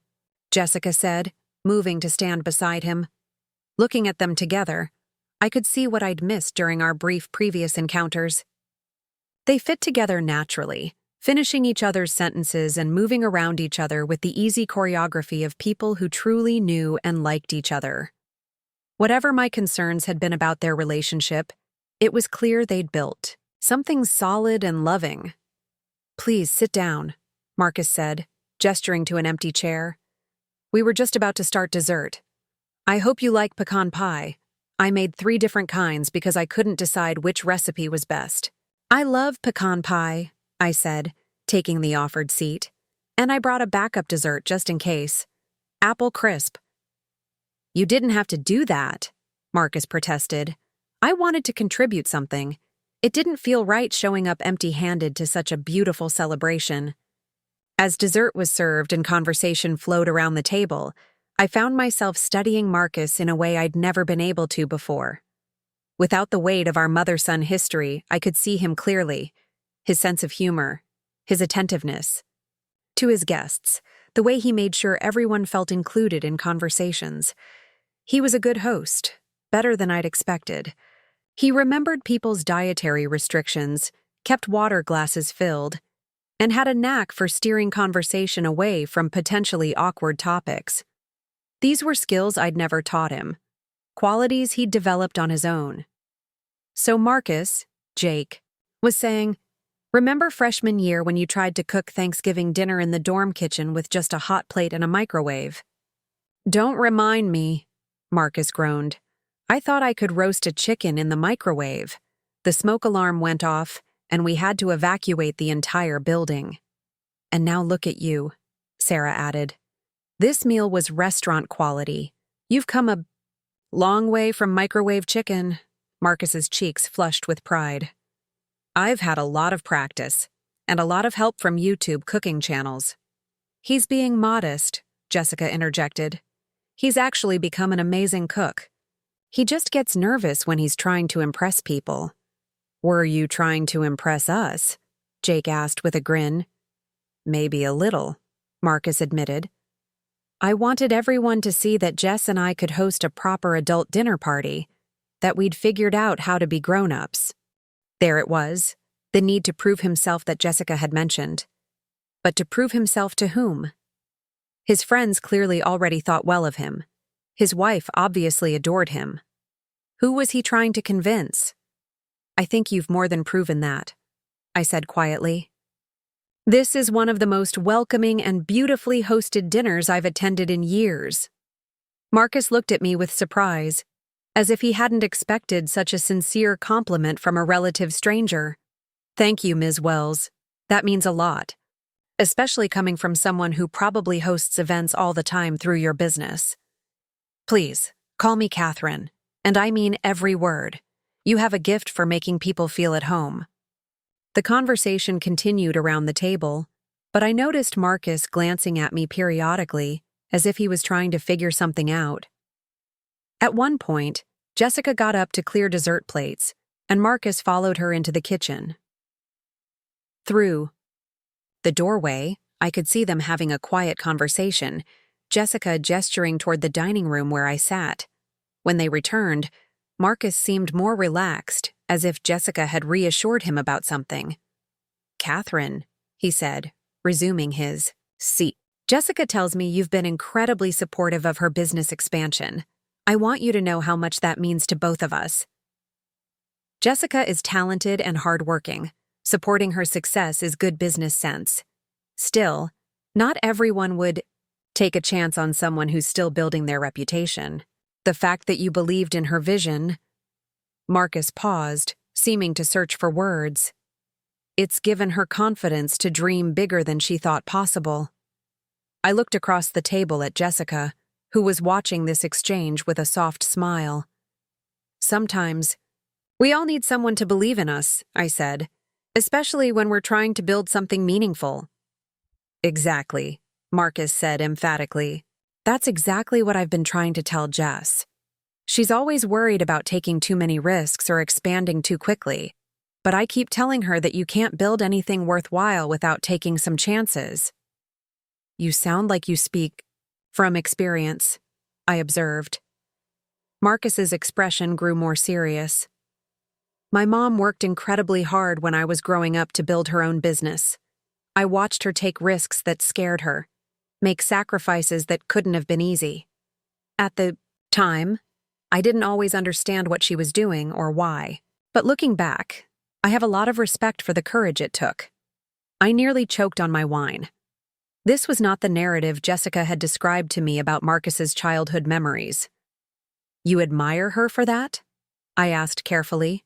Jessica said, moving to stand beside him. Looking at them together, I could see what I'd missed during our brief previous encounters. They fit together naturally, finishing each other's sentences and moving around each other with the easy choreography of people who truly knew and liked each other. Whatever my concerns had been about their relationship, it was clear they'd built something solid and loving. "Please sit down," Marcus said, gesturing to an empty chair. "We were just about to start dessert. I hope you like pecan pie. I made 3 different kinds because I couldn't decide which recipe was best." "I love pecan pie," I said, taking the offered seat. "And I brought a backup dessert just in case. Apple crisp." You didn't have to do that, Marcus protested. I wanted to contribute something. It didn't feel right showing up empty-handed to such a beautiful celebration. As dessert was served and conversation flowed around the table, I found myself studying Marcus in a way I'd never been able to before. Without the weight of our mother-son history, I could see him clearly, his sense of humor, his attentiveness. To his guests, the way he made sure everyone felt included in conversations. He was a good host, better than I'd expected. He remembered people's dietary restrictions, kept water glasses filled, and had a knack for steering conversation away from potentially awkward topics. These were skills I'd never taught him, qualities he'd developed on his own. So Marcus, Jake, was saying, "Remember freshman year when you tried to cook Thanksgiving dinner in the dorm kitchen with just a hot plate and a microwave?" "Don't remind me," Marcus groaned. "I thought I could roast a chicken in the microwave." The smoke alarm went off, and we had to evacuate the entire building. "And now look at you," Sarah added. "This meal was restaurant quality. You've come a long way from microwave chicken." Marcus's cheeks flushed with pride. "I've had a lot of practice, and a lot of help from YouTube cooking channels." "He's being modest," Jessica interjected. "He's actually become an amazing cook. He just gets nervous when he's trying to impress people." "Were you trying to impress us?" Jake asked with a grin. "Maybe a little," Marcus admitted. "I wanted everyone to see that Jess and I could host a proper adult dinner party, that we'd figured out how to be grown-ups." There it was, the need to prove himself that Jessica had mentioned. But to prove himself to whom? His friends clearly already thought well of him. His wife obviously adored him. Who was he trying to convince? "I think you've more than proven that," I said quietly. "This is one of the most welcoming and beautifully hosted dinners I've attended in years." Marcus looked at me with surprise, as if he hadn't expected such a sincere compliment from a relative stranger. "Thank you, Ms. Wells. That means a lot, especially coming from someone who probably hosts events all the time through your business. Please, call me Catherine, and I mean every word. You have a gift for making people feel at home." The conversation continued around the table, but I noticed Marcus glancing at me periodically, as if he was trying to figure something out. At one point, Jessica got up to clear dessert plates, and Marcus followed her into the kitchen. Through the doorway, I could see them having a quiet conversation, Jessica gesturing toward the dining room where I sat. When they returned, Marcus seemed more relaxed, as if Jessica had reassured him about something. "Catherine," he said, resuming his seat. "Jessica tells me you've been incredibly supportive of her business expansion. I want you to know how much that means to both of us." Jessica is talented and hardworking. Supporting her success is good business sense. Still, not everyone would take a chance on someone who's still building their reputation. The fact that you believed in her vision— Marcus paused, seeming to search for words. "It's given her confidence to dream bigger than she thought possible." I looked across the table at Jessica, who was watching this exchange with a soft smile. "Sometimes, we all need someone to believe in us," I said, "especially when we're trying to build something meaningful." "Exactly," Marcus said emphatically. "That's exactly what I've been trying to tell Jess. She's always worried about taking too many risks or expanding too quickly, but I keep telling her that you can't build anything worthwhile without taking some chances." "You sound like you speak from experience," I observed. Marcus's expression grew more serious. "My mom worked incredibly hard when I was growing up to build her own business. I watched her take risks that scared her, make sacrifices that couldn't have been easy. At the time, I didn't always understand what she was doing or why. But looking back, I have a lot of respect for the courage it took." I nearly choked on my wine. This was not the narrative Jessica had described to me about Marcus's childhood memories. "You admire her for that?" I asked carefully.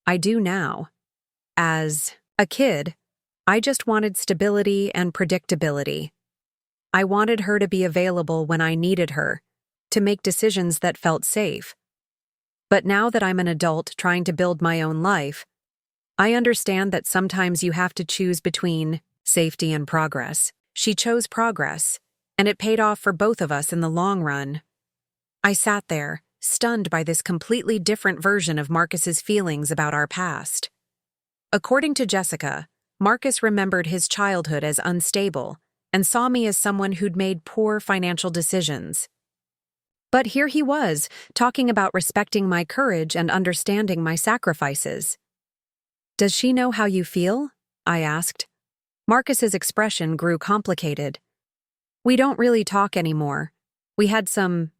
"I do now. As a kid, I just wanted stability and predictability. I wanted her to be available when I needed her, to make decisions that felt safe. But now that I'm an adult trying to build my own life, I understand that sometimes you have to choose between safety and progress. She chose progress, and it paid off for both of us in the long run. I sat there, stunned by this completely different version of Marcus's feelings about our past. According to Jessica, Marcus remembered his childhood as unstable and saw me as someone who'd made poor financial decisions. But here he was, talking about respecting my courage and understanding my sacrifices. "Does she know how you feel?" I asked. Marcus's expression grew complicated. "We don't really talk anymore. We had some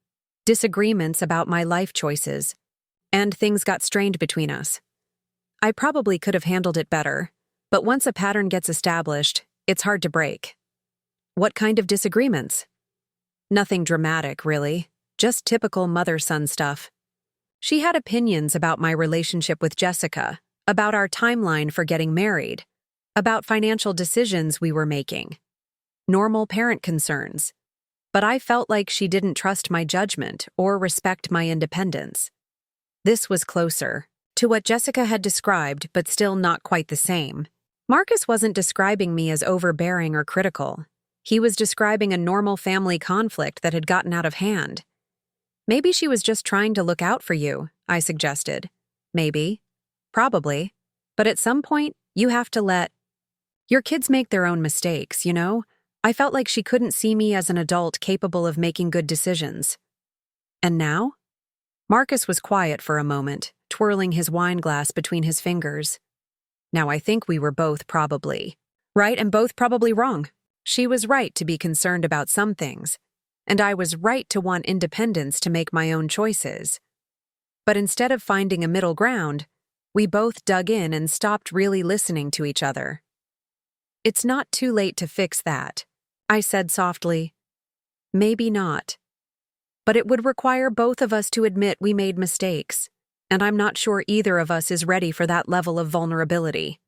disagreements about my life choices, and things got strained between us. I probably could have handled it better, but once a pattern gets established, it's hard to break." "What kind of disagreements?" "Nothing dramatic, really. Just typical mother-son stuff. She had opinions about my relationship with Jessica, about our timeline for getting married, about financial decisions we were making. Normal parent concerns. But I felt like she didn't trust my judgment or respect my independence. This was closer to what Jessica had described, but still not quite the same. Marcus wasn't describing me as overbearing or critical. He was describing a normal family conflict that had gotten out of hand. "Maybe she was just trying to look out for you," I suggested. "Maybe. Probably. But at some point, you have to let your kids make their own mistakes, you know? I felt like she couldn't see me as an adult capable of making good decisions." "And now?" Marcus was quiet for a moment, twirling his wine glass between his fingers. "Now I think we were both probably right and both probably wrong. She was right to be concerned about some things, and I was right to want independence to make my own choices. But instead of finding a middle ground, we both dug in and stopped really listening to each other." "It's not too late to fix that," I said softly. "Maybe not. But it would require both of us to admit we made mistakes, and I'm not sure either of us is ready for that level of vulnerability."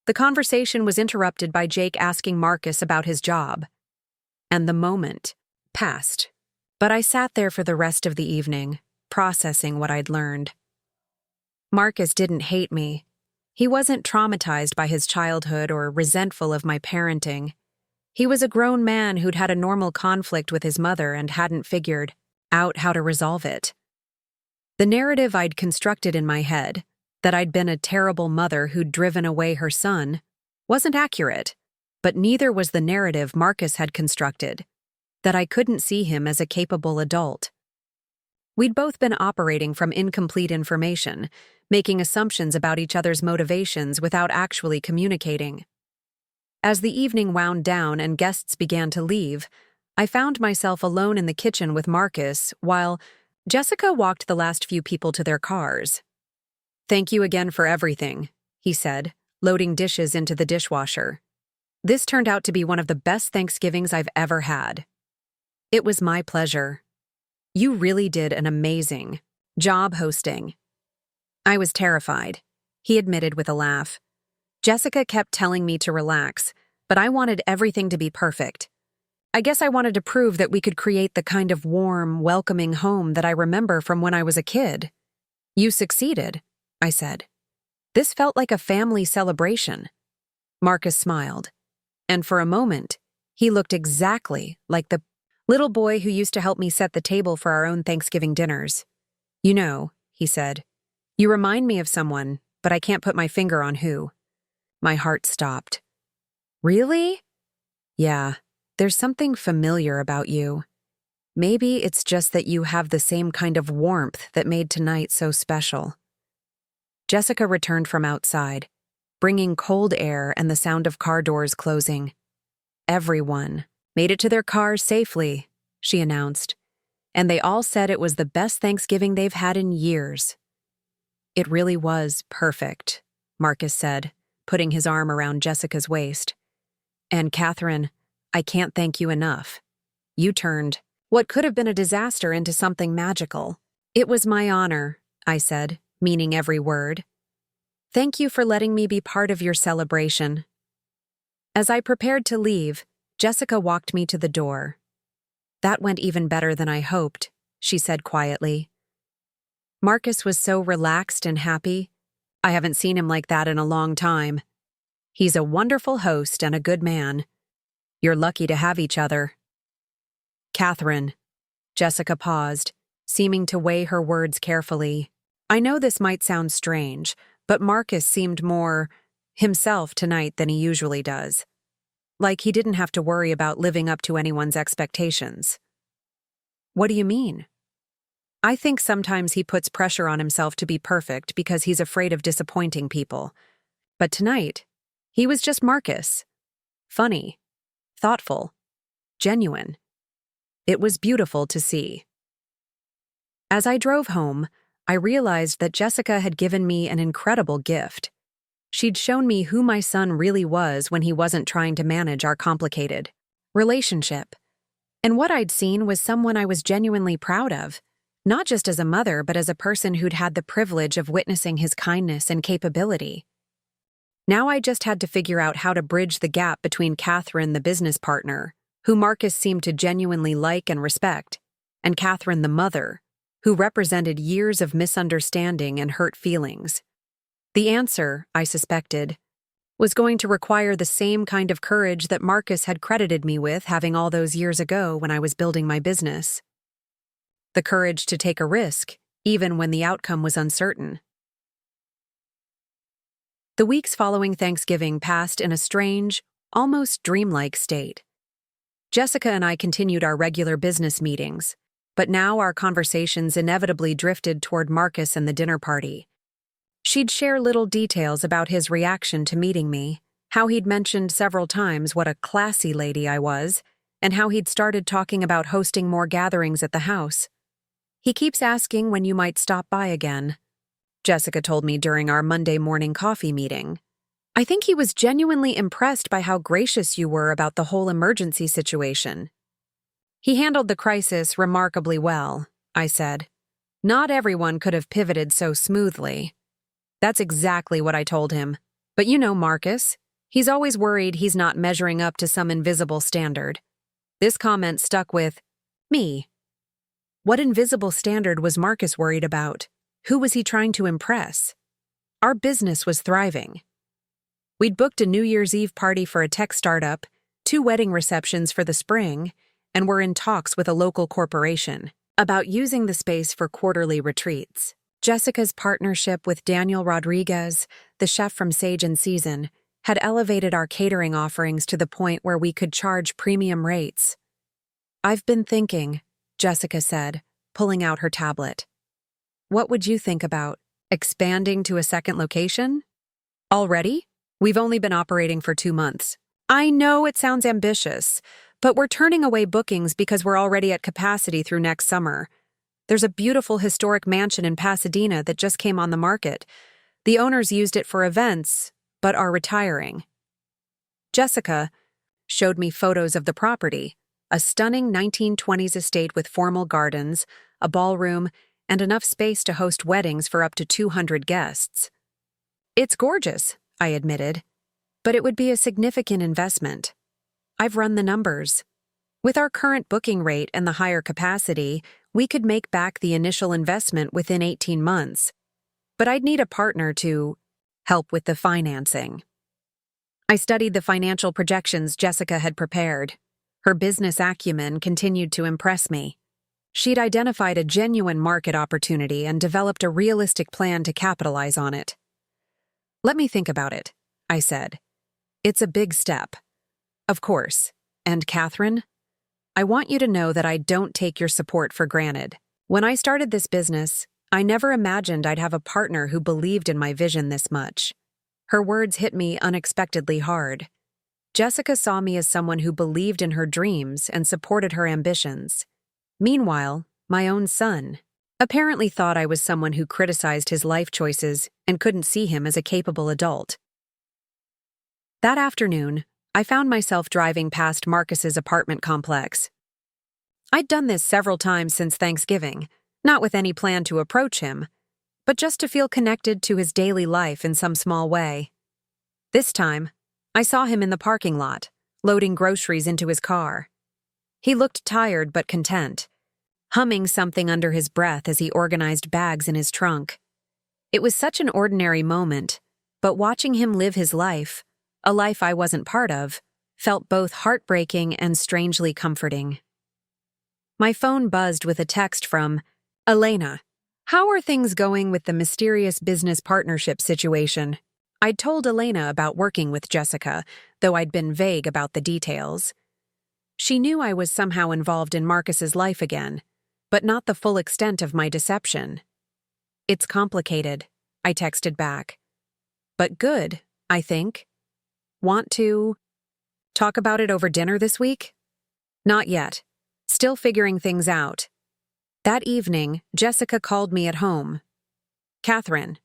The conversation was interrupted by Jake asking Marcus about his job. And the moment passed. But I sat there for the rest of the evening, processing what I'd learned. Marcus didn't hate me. He wasn't traumatized by his childhood or resentful of my parenting. He was a grown man who'd had a normal conflict with his mother and hadn't figured out how to resolve it. The narrative I'd constructed in my head, that I'd been a terrible mother who'd driven away her son, wasn't accurate, but neither was the narrative Marcus had constructed, that I couldn't see him as a capable adult. We'd both been operating from incomplete information, making assumptions about each other's motivations without actually communicating. As the evening wound down and guests began to leave, I found myself alone in the kitchen with Marcus while Jessica walked the last few people to their cars. "Thank you again for everything," he said, loading dishes into the dishwasher. "This turned out to be one of the best Thanksgivings I've ever had." "It was my pleasure. You really did an amazing job hosting." "I was terrified," he admitted with a laugh. "Jessica kept telling me to relax, but I wanted everything to be perfect. I guess I wanted to prove that we could create the kind of warm, welcoming home that I remember from when I was a kid." "You succeeded," I said. "This felt like a family celebration." Marcus smiled, and for a moment, he looked exactly like the little boy who used to help me set the table for our own Thanksgiving dinners. "You know," he said, "you remind me of someone, but I can't put my finger on who." My heart stopped. "Really?" "Yeah, there's something familiar about you. Maybe it's just that you have the same kind of warmth that made tonight so special." Jessica returned from outside, bringing cold air and the sound of car doors closing. "Everyone made it to their cars safely," she announced, "and they all said it was the best Thanksgiving they've had in years." "It really was perfect," Marcus said, putting his arm around Jessica's waist. "And Catherine, I can't thank you enough. You turned what could have been a disaster into something magical." "It was my honor," I said, meaning every word. "Thank you for letting me be part of your celebration." As I prepared to leave, Jessica walked me to the door. That went even better than I hoped, she said quietly. Marcus was so relaxed and happy. I haven't seen him like that in a long time. He's a wonderful host and a good man. You're lucky to have each other. Catherine. Jessica paused, seeming to weigh her words carefully. I know this might sound strange, but Marcus seemed more himself tonight than he usually does. Like he didn't have to worry about living up to anyone's expectations. What do you mean? I think sometimes he puts pressure on himself to be perfect because he's afraid of disappointing people. But tonight, he was just Marcus. Funny, thoughtful, genuine. It was beautiful to see. As I drove home, I realized that Jessica had given me an incredible gift. She'd shown me who my son really was when he wasn't trying to manage our complicated relationship. And what I'd seen was someone I was genuinely proud of, not just as a mother, but as a person who'd had the privilege of witnessing his kindness and capability. Now I just had to figure out how to bridge the gap between Catherine, the business partner, who Marcus seemed to genuinely like and respect, and Catherine, the mother, who represented years of misunderstanding and hurt feelings. The answer, I suspected, was going to require the same kind of courage that Marcus had credited me with having all those years ago when I was building my business. The courage to take a risk, even when the outcome was uncertain. The weeks following Thanksgiving passed in a strange, almost dreamlike state. Jessica and I continued our regular business meetings, but now our conversations inevitably drifted toward Marcus and the dinner party. She'd share little details about his reaction to meeting me, how he'd mentioned several times what a classy lady I was, and how he'd started talking about hosting more gatherings at the house. He keeps asking when you might stop by again, Jessica told me during our Monday morning coffee meeting. I think he was genuinely impressed by how gracious you were about the whole emergency situation. He handled the crisis remarkably well, I said. Not everyone could have pivoted so smoothly. That's exactly what I told him. But you know Marcus. He's always worried he's not measuring up to some invisible standard. This comment stuck with me. What invisible standard was Marcus worried about? Who was he trying to impress? Our business was thriving. We'd booked a New Year's Eve party for a tech startup, 2 wedding receptions for the spring, and were in talks with a local corporation about using the space for quarterly retreats. Jessica's partnership with Daniel Rodriguez, the chef from Sage and Season, had elevated our catering offerings to the point where we could charge premium rates. I've been thinking, Jessica said, pulling out her tablet. What would you think about expanding to a second location? Already? We've only been operating for 2 months. I know it sounds ambitious, but we're turning away bookings because we're already at capacity through next summer. There's a beautiful historic mansion in Pasadena that just came on the market. The owners used it for events, but are retiring. Jessica showed me photos of the property, a stunning 1920s estate with formal gardens, a ballroom, and enough space to host weddings for up to 200 guests. It's gorgeous, I admitted, but it would be a significant investment. I've run the numbers. With our current booking rate and the higher capacity, we could make back the initial investment within 18 months. But I'd need a partner to help with the financing. I studied the financial projections Jessica had prepared. Her business acumen continued to impress me. She'd identified a genuine market opportunity and developed a realistic plan to capitalize on it. Let me think about it, I said. It's a big step. Of course. And Catherine? I want you to know that I don't take your support for granted. When I started this business, I never imagined I'd have a partner who believed in my vision this much. Her words hit me unexpectedly hard. Jessica saw me as someone who believed in her dreams and supported her ambitions. Meanwhile, my own son apparently thought I was someone who criticized his life choices and couldn't see him as a capable adult. That afternoon, I found myself driving past Marcus's apartment complex. I'd done this several times since Thanksgiving, not with any plan to approach him, but just to feel connected to his daily life in some small way. This time, I saw him in the parking lot, loading groceries into his car. He looked tired but content, humming something under his breath as he organized bags in his trunk. It was such an ordinary moment, but watching him live his life, a life I wasn't part of, felt both heartbreaking and strangely comforting. My phone buzzed with a text from Elena. How are things going with the mysterious business partnership situation? I'd told Elena about working with Jessica, though I'd been vague about the details. She knew I was somehow involved in Marcus's life again, but not the full extent of my deception. It's complicated, I texted back. But good, I think. Want to talk about it over dinner this week? Not yet. Still figuring things out. That evening, Jessica called me at home. Catherine,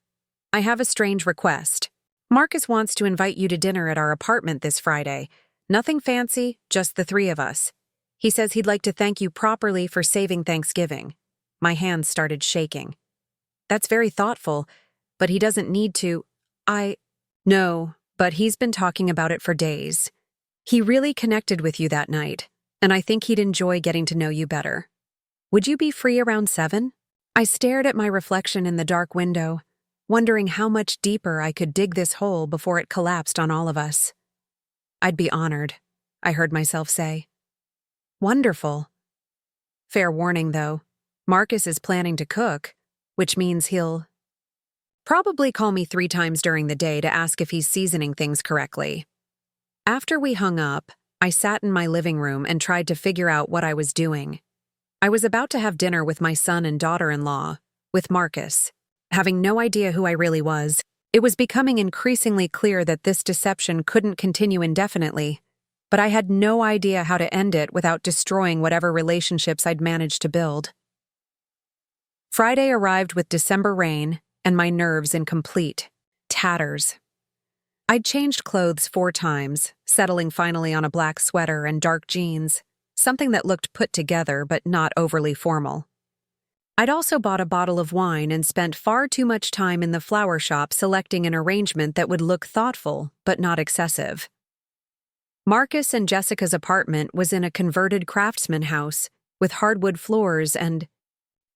I have a strange request. Marcus wants to invite you to dinner at our apartment this Friday. Nothing fancy, just the three of us. He says he'd like to thank you properly for saving Thanksgiving. My hands started shaking. That's very thoughtful, but he doesn't need to. No, but he's been talking about it for days. He really connected with you that night, and I think he'd enjoy getting to know you better. Would you be free around 7? I stared at my reflection in the dark window, wondering how much deeper I could dig this hole before it collapsed on all of us. I'd be honored, I heard myself say. Wonderful. Fair warning, though. Marcus is planning to cook, which means he'll probably call me 3 times during the day to ask if he's seasoning things correctly. After we hung up, I sat in my living room and tried to figure out what I was doing. I was about to have dinner with my son and daughter-in-law, with Marcus. Having no idea who I really was, it was becoming increasingly clear that this deception couldn't continue indefinitely, but I had no idea how to end it without destroying whatever relationships I'd managed to build. Friday arrived with December rain and my nerves in complete tatters. I'd changed clothes 4 times, settling finally on a black sweater and dark jeans, something that looked put together but not overly formal. I'd also bought a bottle of wine and spent far too much time in the flower shop selecting an arrangement that would look thoughtful but not excessive. Marcus and Jessica's apartment was in a converted craftsman house with hardwood floors and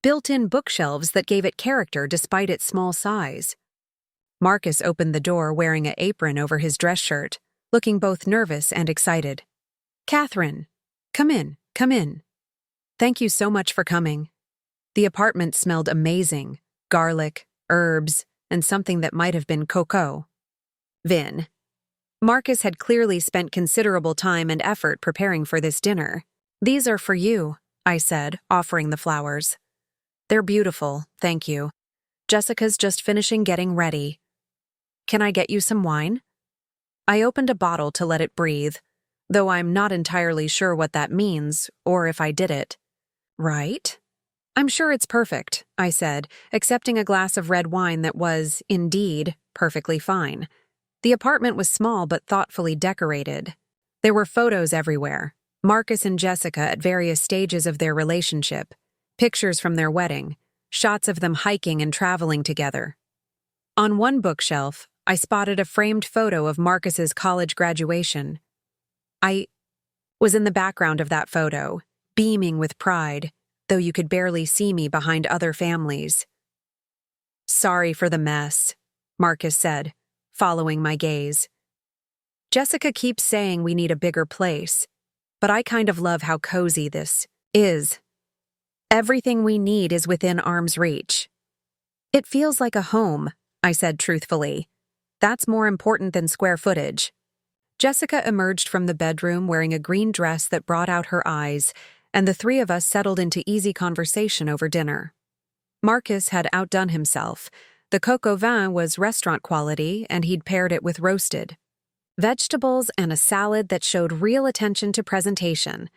built-in bookshelves that gave it character despite its small size. Marcus opened the door wearing an apron over his dress shirt, looking both nervous and excited. Catherine, come in, come in. Thank you so much for coming. The apartment smelled amazing, garlic, herbs, and something that might have been cocoa. Vin. Marcus had clearly spent considerable time and effort preparing for this dinner. These are for you, I said, offering the flowers. They're beautiful, thank you. Jessica's just finishing getting ready. Can I get you some wine? I opened a bottle to let it breathe, though I'm not entirely sure what that means, or if I did it. Right? I'm sure it's perfect, I said, accepting a glass of red wine that was, indeed, perfectly fine. The apartment was small but thoughtfully decorated. There were photos everywhere, Marcus and Jessica at various stages of their relationship, pictures from their wedding, shots of them hiking and traveling together. On one bookshelf, I spotted a framed photo of Marcus's college graduation. I was in the background of that photo, beaming with pride, though you could barely see me behind other families. Sorry for the mess, Marcus said, following my gaze. Jessica keeps saying we need a bigger place, but I kind of love how cozy this is. Everything we need is within arm's reach. It feels like a home, I said truthfully. That's more important than square footage. Jessica emerged from the bedroom wearing a green dress that brought out her eyes, and the 3 of us settled into easy conversation over dinner. Marcus had outdone himself. The coq au vin was restaurant quality, and he'd paired it with roasted vegetables and a salad that showed real attention to presentation.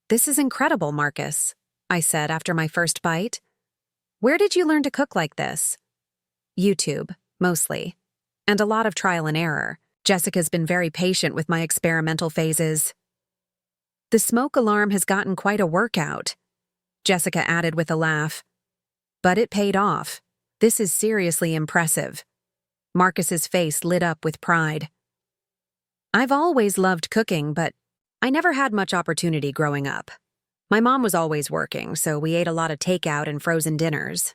This is incredible, Marcus, I said after my first bite. Where did you learn to cook like this? YouTube, mostly. And a lot of trial and error. Jessica's been very patient with my experimental phases. The smoke alarm has gotten quite a workout, Jessica added with a laugh. But it paid off. This is seriously impressive. Marcus's face lit up with pride. I've always loved cooking, but I never had much opportunity growing up. My mom was always working, so we ate a lot of takeout and frozen dinners.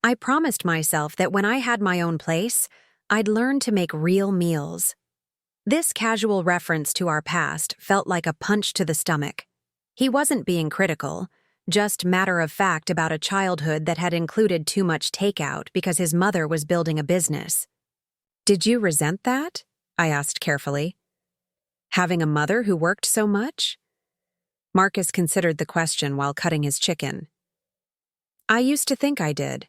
I promised myself that when I had my own place, I'd learn to make real meals. This casual reference to our past felt like a punch to the stomach. He wasn't being critical, just matter of fact about a childhood that had included too much takeout because his mother was building a business. Did you resent that? I asked carefully. Having a mother who worked so much? Marcus considered the question while cutting his chicken. I used to think I did.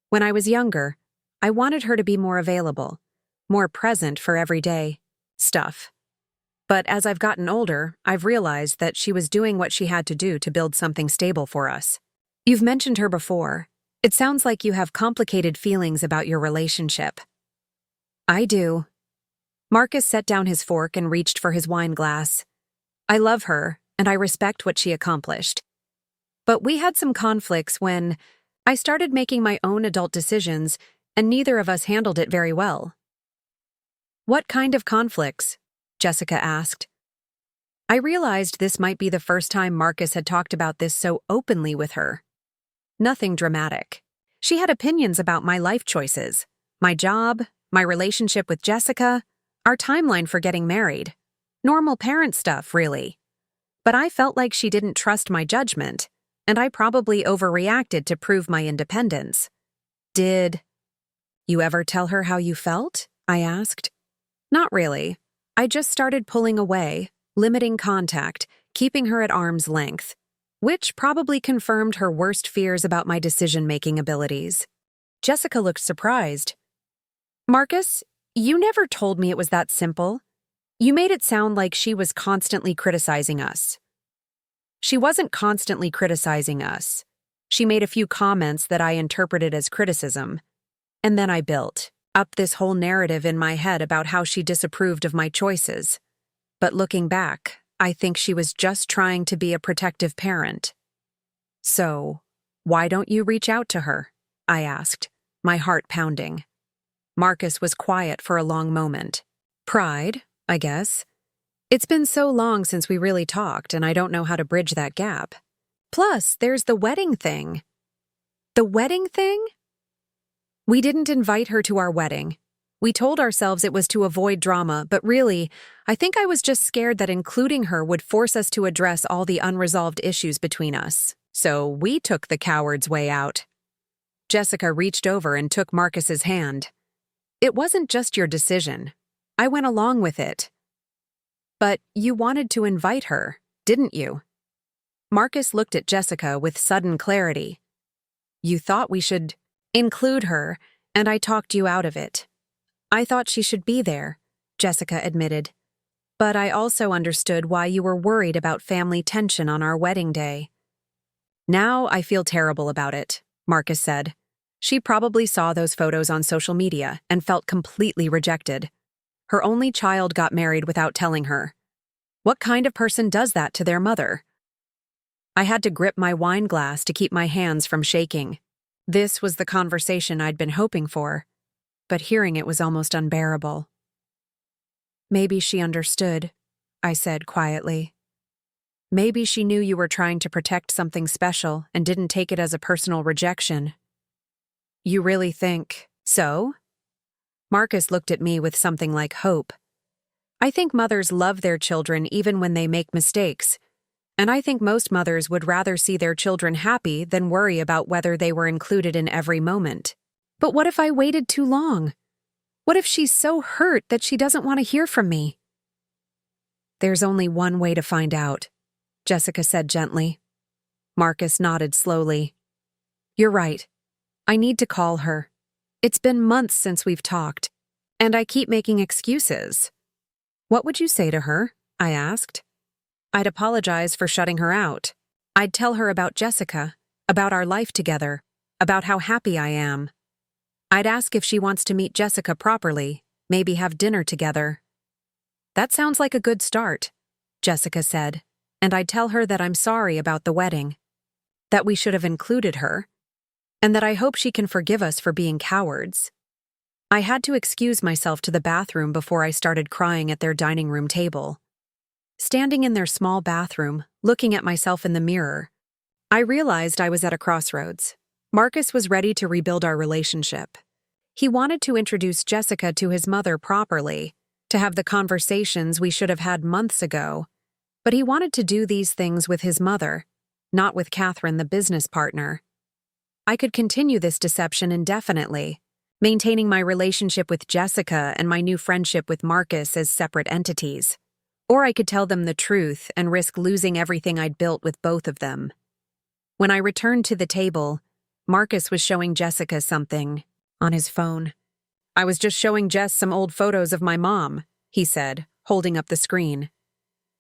When I was younger, I wanted her to be more available, more present for everyday stuff. But as I've gotten older, I've realized that she was doing what she had to do to build something stable for us. You've mentioned her before. It sounds like you have complicated feelings about your relationship. I do. Marcus set down his fork and reached for his wine glass. I love her, and I respect what she accomplished. But we had some conflicts when I started making my own adult decisions, and neither of us handled it very well. What kind of conflicts? Jessica asked. I realized this might be the first time Marcus had talked about this so openly with her. Nothing dramatic. She had opinions about my life choices, my job, my relationship with Jessica, our timeline for getting married. Normal parent stuff, really. But I felt like she didn't trust my judgment, and I probably overreacted to prove my independence. Did you ever tell her how you felt? I asked. Not really. I just started pulling away, limiting contact, keeping her at arm's length, which probably confirmed her worst fears about my decision-making abilities. Jessica looked surprised. Marcus, you never told me it was that simple. You made it sound like she was constantly criticizing us. She wasn't constantly criticizing us. She made a few comments that I interpreted as criticism. And then I built up this whole narrative in my head about how she disapproved of my choices. But looking back, I think she was just trying to be a protective parent. So, why don't you reach out to her? I asked, my heart pounding. Marcus was quiet for a long moment. Pride, I guess. It's been so long since we really talked, and I don't know how to bridge that gap. Plus, there's the wedding thing. The wedding thing? We didn't invite her to our wedding. We told ourselves it was to avoid drama, but really, I think I was just scared that including her would force us to address all the unresolved issues between us. So we took the coward's way out. Jessica reached over and took Marcus's hand. It wasn't just your decision. I went along with it. But you wanted to invite her, didn't you? Marcus looked at Jessica with sudden clarity. You thought we should include her, and I talked you out of it. I thought she should be there, Jessica admitted. But I also understood why you were worried about family tension on our wedding day. Now I feel terrible about it, Marcus said. She probably saw those photos on social media and felt completely rejected. Her only child got married without telling her. What kind of person does that to their mother? I had to grip my wine glass to keep my hands from shaking. This was the conversation I'd been hoping for, but hearing it was almost unbearable. Maybe she understood, I said quietly. Maybe she knew you were trying to protect something special and didn't take it as a personal rejection. You really think so? Marcus looked at me with something like hope. I think mothers love their children even when they make mistakes, and I think most mothers would rather see their children happy than worry about whether they were included in every moment. But what if I waited too long? What if she's so hurt that she doesn't want to hear from me? There's only one way to find out, Jessica said gently. Marcus nodded slowly. You're right. I need to call her. It's been months since we've talked, and I keep making excuses. What would you say to her? I asked. I'd apologize for shutting her out. I'd tell her about Jessica, about our life together, about how happy I am. I'd ask if she wants to meet Jessica properly, maybe have dinner together. That sounds like a good start, Jessica said, and I'd tell her that I'm sorry about the wedding, that we should have included her, and that I hope she can forgive us for being cowards. I had to excuse myself to the bathroom before I started crying at their dining room table. Standing in their small bathroom, looking at myself in the mirror, I realized I was at a crossroads. Marcus was ready to rebuild our relationship. He wanted to introduce Jessica to his mother properly, to have the conversations we should have had months ago, but he wanted to do these things with his mother, not with Catherine, the business partner. I could continue this deception indefinitely, maintaining my relationship with Jessica and my new friendship with Marcus as separate entities. Or I could tell them the truth and risk losing everything I'd built with both of them. When I returned to the table, Marcus was showing Jessica something on his phone. "I was just showing Jess some old photos of my mom," he said, holding up the screen.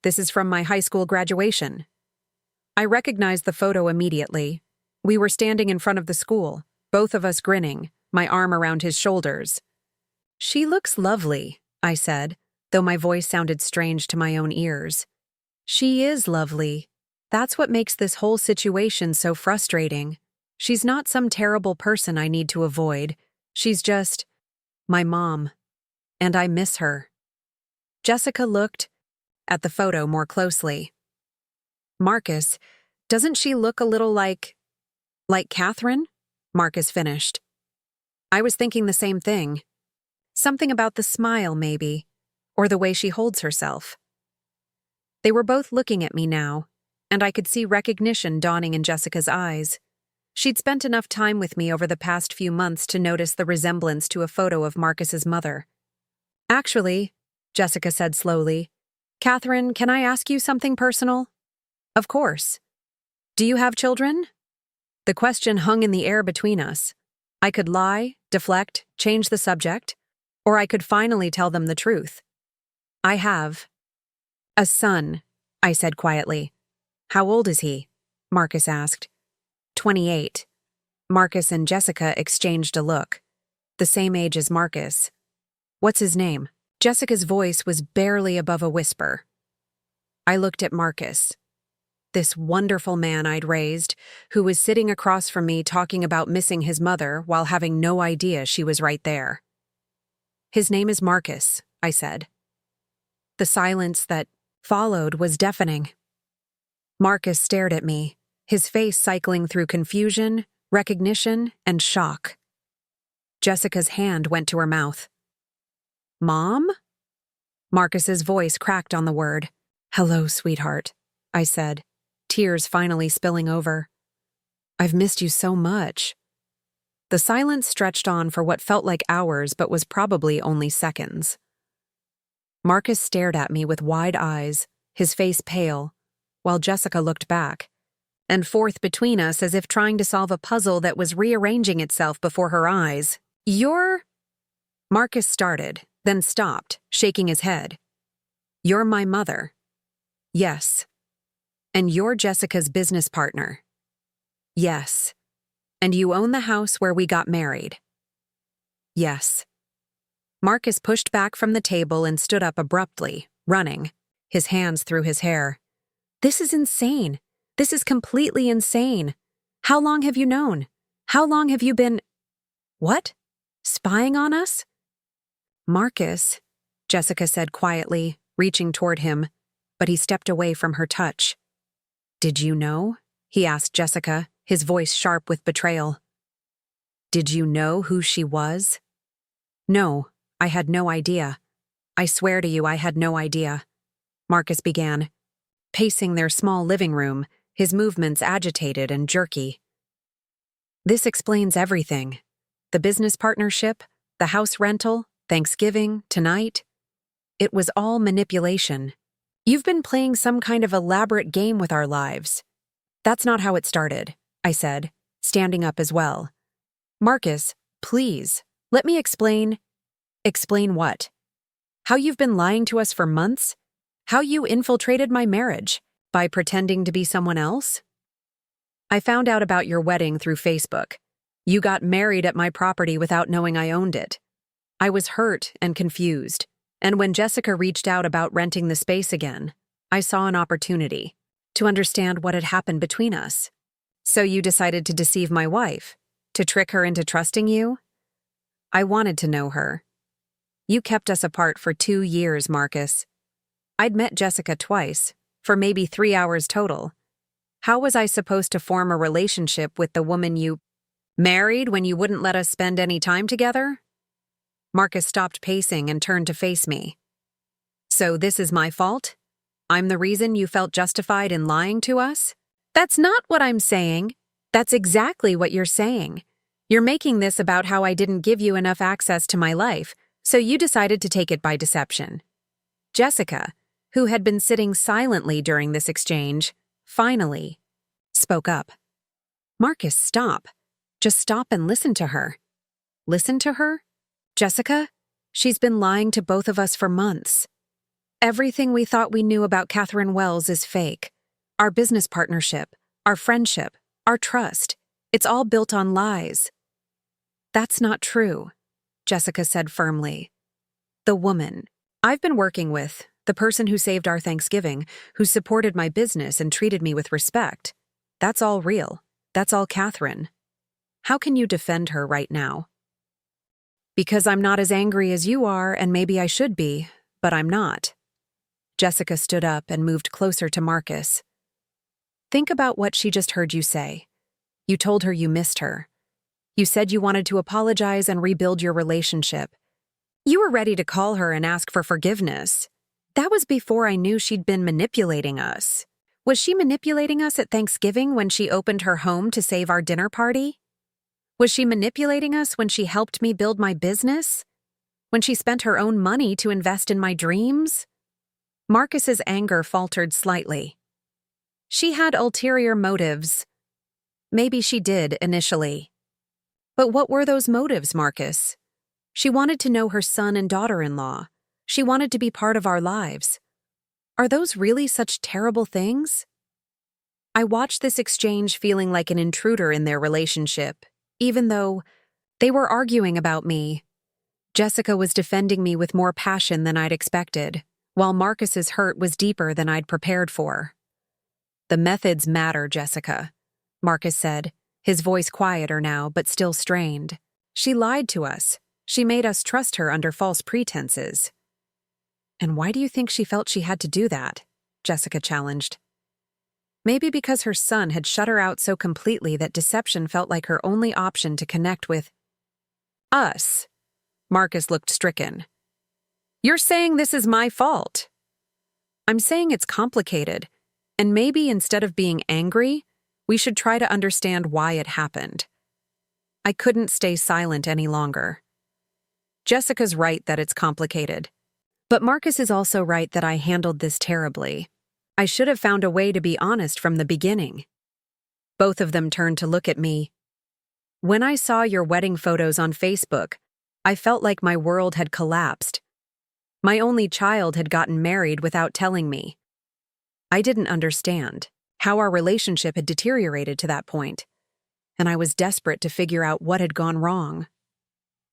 "This is from my high school graduation." I recognized the photo immediately. We were standing in front of the school, both of us grinning, my arm around his shoulders. "She looks lovely," I said, though my voice sounded strange to my own ears. "She is lovely. That's what makes this whole situation so frustrating. She's not some terrible person I need to avoid. She's just my mom, and I miss her." Jessica looked at the photo more closely. "Marcus, doesn't she look a little like Catherine?" Marcus finished. I was thinking the same thing. Something about the smile, maybe, or the way she holds herself. They were both looking at me now, and I could see recognition dawning in Jessica's eyes. She'd spent enough time with me over the past few months to notice the resemblance to a photo of Marcus's mother. "Actually," Jessica said slowly, "Catherine, can I ask you something personal?" "Of course. Do you have children?" The question hung in the air between us. I could lie, deflect, change the subject, or I could finally tell them the truth. "I have a son," I said quietly. "How old is he?" Marcus asked. 28. Marcus and Jessica exchanged a look. The same age as Marcus. "What's his name?" Jessica's voice was barely above a whisper. I looked at Marcus, this wonderful man I'd raised, who was sitting across from me talking about missing his mother while having no idea she was right there. "His name is Marcus," I said. The silence that followed was deafening. Marcus stared at me, his face cycling through confusion, recognition, and shock. Jessica's hand went to her mouth. "Mom?" Marcus's voice cracked on the word. "Hello, sweetheart," I said, tears finally spilling over. "I've missed you so much." The silence stretched on for what felt like hours but was probably only seconds. Marcus stared at me with wide eyes, his face pale, while Jessica looked back and forth between us as if trying to solve a puzzle that was rearranging itself before her eyes. "You're—" Marcus started, then stopped, shaking his head. "You're my mother." "Yes." "And you're Jessica's business partner." "Yes." "And you own the house where we got married." "Yes." Marcus pushed back from the table and stood up abruptly, running, his hands through his hair. "This is insane. This is completely insane. How long have you known? How long have you been—" "What? Spying on us?" "Marcus," Jessica said quietly, reaching toward him, but he stepped away from her touch. "Did you know?" he asked Jessica, his voice sharp with betrayal. "Did you know who she was?" "No, I had no idea. I swear to you I had no idea," Marcus began, pacing their small living room, his movements agitated and jerky. "This explains everything. The business partnership, the house rental, Thanksgiving, tonight. It was all manipulation. You've been playing some kind of elaborate game with our lives." "That's not how it started," I said, standing up as well. "Marcus, please, let me explain." "Explain what?" "How you've been lying to us for months? How you infiltrated my marriage by pretending to be someone else?" "I found out about your wedding through Facebook. You got married at my property without knowing I owned it. I was hurt and confused, and when Jessica reached out about renting the space again, I saw an opportunity to understand what had happened between us. So you decided to deceive my wife, to trick her into trusting you?" "I wanted to know her. You kept us apart for 2 years, Marcus." I'd met Jessica twice, for maybe 3 hours total. How was I supposed to form a relationship with the woman you married when you wouldn't let us spend any time together? Marcus stopped pacing and turned to face me. So this is my fault? I'm the reason you felt justified in lying to us? That's not what I'm saying. That's exactly what you're saying. You're making this about how I didn't give you enough access to my life, so you decided to take it by deception. Jessica, who had been sitting silently during this exchange, finally spoke up. Marcus, stop. Just stop and listen to her. Listen to her? Jessica? She's been lying to both of us for months. Everything we thought we knew about Catherine Wells is fake. Our business partnership, our friendship, our trust. It's all built on lies. That's not true, Jessica said firmly. The woman I've been working with, the person who saved our Thanksgiving, who supported my business and treated me with respect, that's all real. That's all Catherine. How can you defend her right now? Because I'm not as angry as you are, and maybe I should be, but I'm not. Jessica stood up and moved closer to Marcus. Think about what she just heard you say. You told her you missed her. You said you wanted to apologize and rebuild your relationship. You were ready to call her and ask for forgiveness. That was before I knew she'd been manipulating us. Was she manipulating us at Thanksgiving when she opened her home to save our dinner party? Was she manipulating us when she helped me build my business? When she spent her own money to invest in my dreams? Marcus's anger faltered slightly. She had ulterior motives. Maybe she did initially. But what were those motives, Marcus? She wanted to know her son and daughter-in-law. She wanted to be part of our lives. Are those really such terrible things? I watched this exchange feeling like an intruder in their relationship, even though they were arguing about me. Jessica was defending me with more passion than I'd expected, while Marcus's hurt was deeper than I'd prepared for. The methods matter, Jessica, Marcus said, his voice quieter now but still strained. She lied to us. She made us trust her under false pretenses. And why do you think she felt she had to do that? Jessica challenged. Maybe because her son had shut her out so completely that deception felt like her only option to connect with us. Marcus looked stricken. You're saying this is my fault. I'm saying it's complicated, and maybe instead of being angry, we should try to understand why it happened. I couldn't stay silent any longer. Jessica's right that it's complicated. But Marcus is also right that I handled this terribly. I should have found a way to be honest from the beginning. Both of them turned to look at me. When I saw your wedding photos on Facebook, I felt like my world had collapsed. My only child had gotten married without telling me. I didn't understand how our relationship had deteriorated to that point, and I was desperate to figure out what had gone wrong.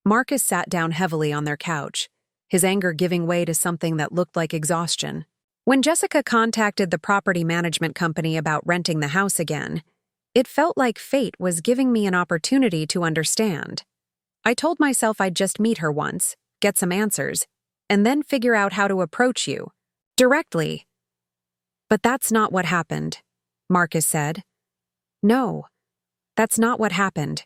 Marcus sat down heavily on their couch, his anger giving way to something that looked like exhaustion. When Jessica contacted the property management company about renting the house again, it felt like fate was giving me an opportunity to understand. I told myself I'd just meet her once, get some answers, and then figure out how to approach you, directly. But that's not what happened, Marcus said. No, that's not what happened,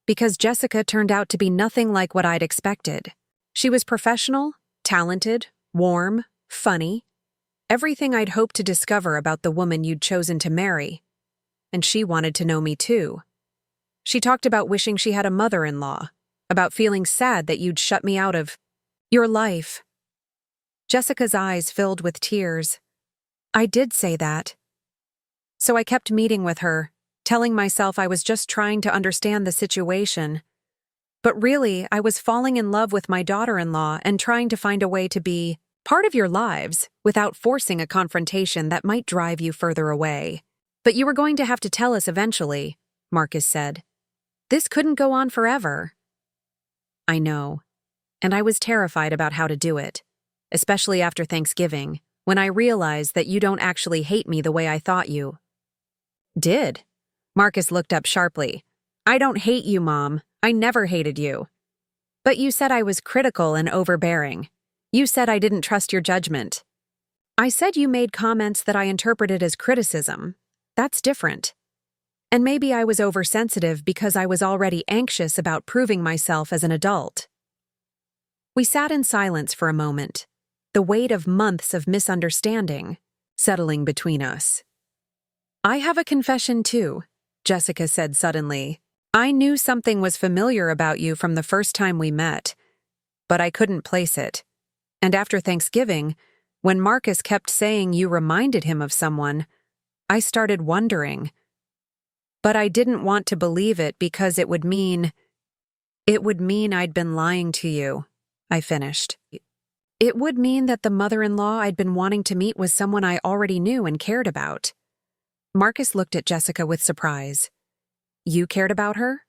because Jessica turned out to be nothing like what I'd expected. She was professional, talented, warm, funny, everything I'd hoped to discover about the woman you'd chosen to marry. And she wanted to know me too. She talked about wishing she had a mother-in-law, about feeling sad that you'd shut me out of your life. Jessica's eyes filled with tears. I did say that. So I kept meeting with her, telling myself I was just trying to understand the situation. But really, I was falling in love with my daughter-in-law and trying to find a way to be part of your lives without forcing a confrontation that might drive you further away. But you were going to have to tell us eventually, Marcus said. This couldn't go on forever. I know, and I was terrified about how to do it, especially after Thanksgiving, when I realized that you don't actually hate me the way I thought you did. Marcus looked up sharply. I don't hate you, Mom. I never hated you. But you said I was critical and overbearing. You said I didn't trust your judgment. I said you made comments that I interpreted as criticism. That's different. And maybe I was oversensitive because I was already anxious about proving myself as an adult. We sat in silence for a moment, the weight of months of misunderstanding settling between us. I have a confession too, Jessica said suddenly. I knew something was familiar about you from the first time we met, but I couldn't place it. And after Thanksgiving, when Marcus kept saying you reminded him of someone, I started wondering. But I didn't want to believe it because it would mean I'd been lying to you, I finished. It would mean that the mother-in-law I'd been wanting to meet was someone I already knew and cared about. Marcus looked at Jessica with surprise. You cared about her?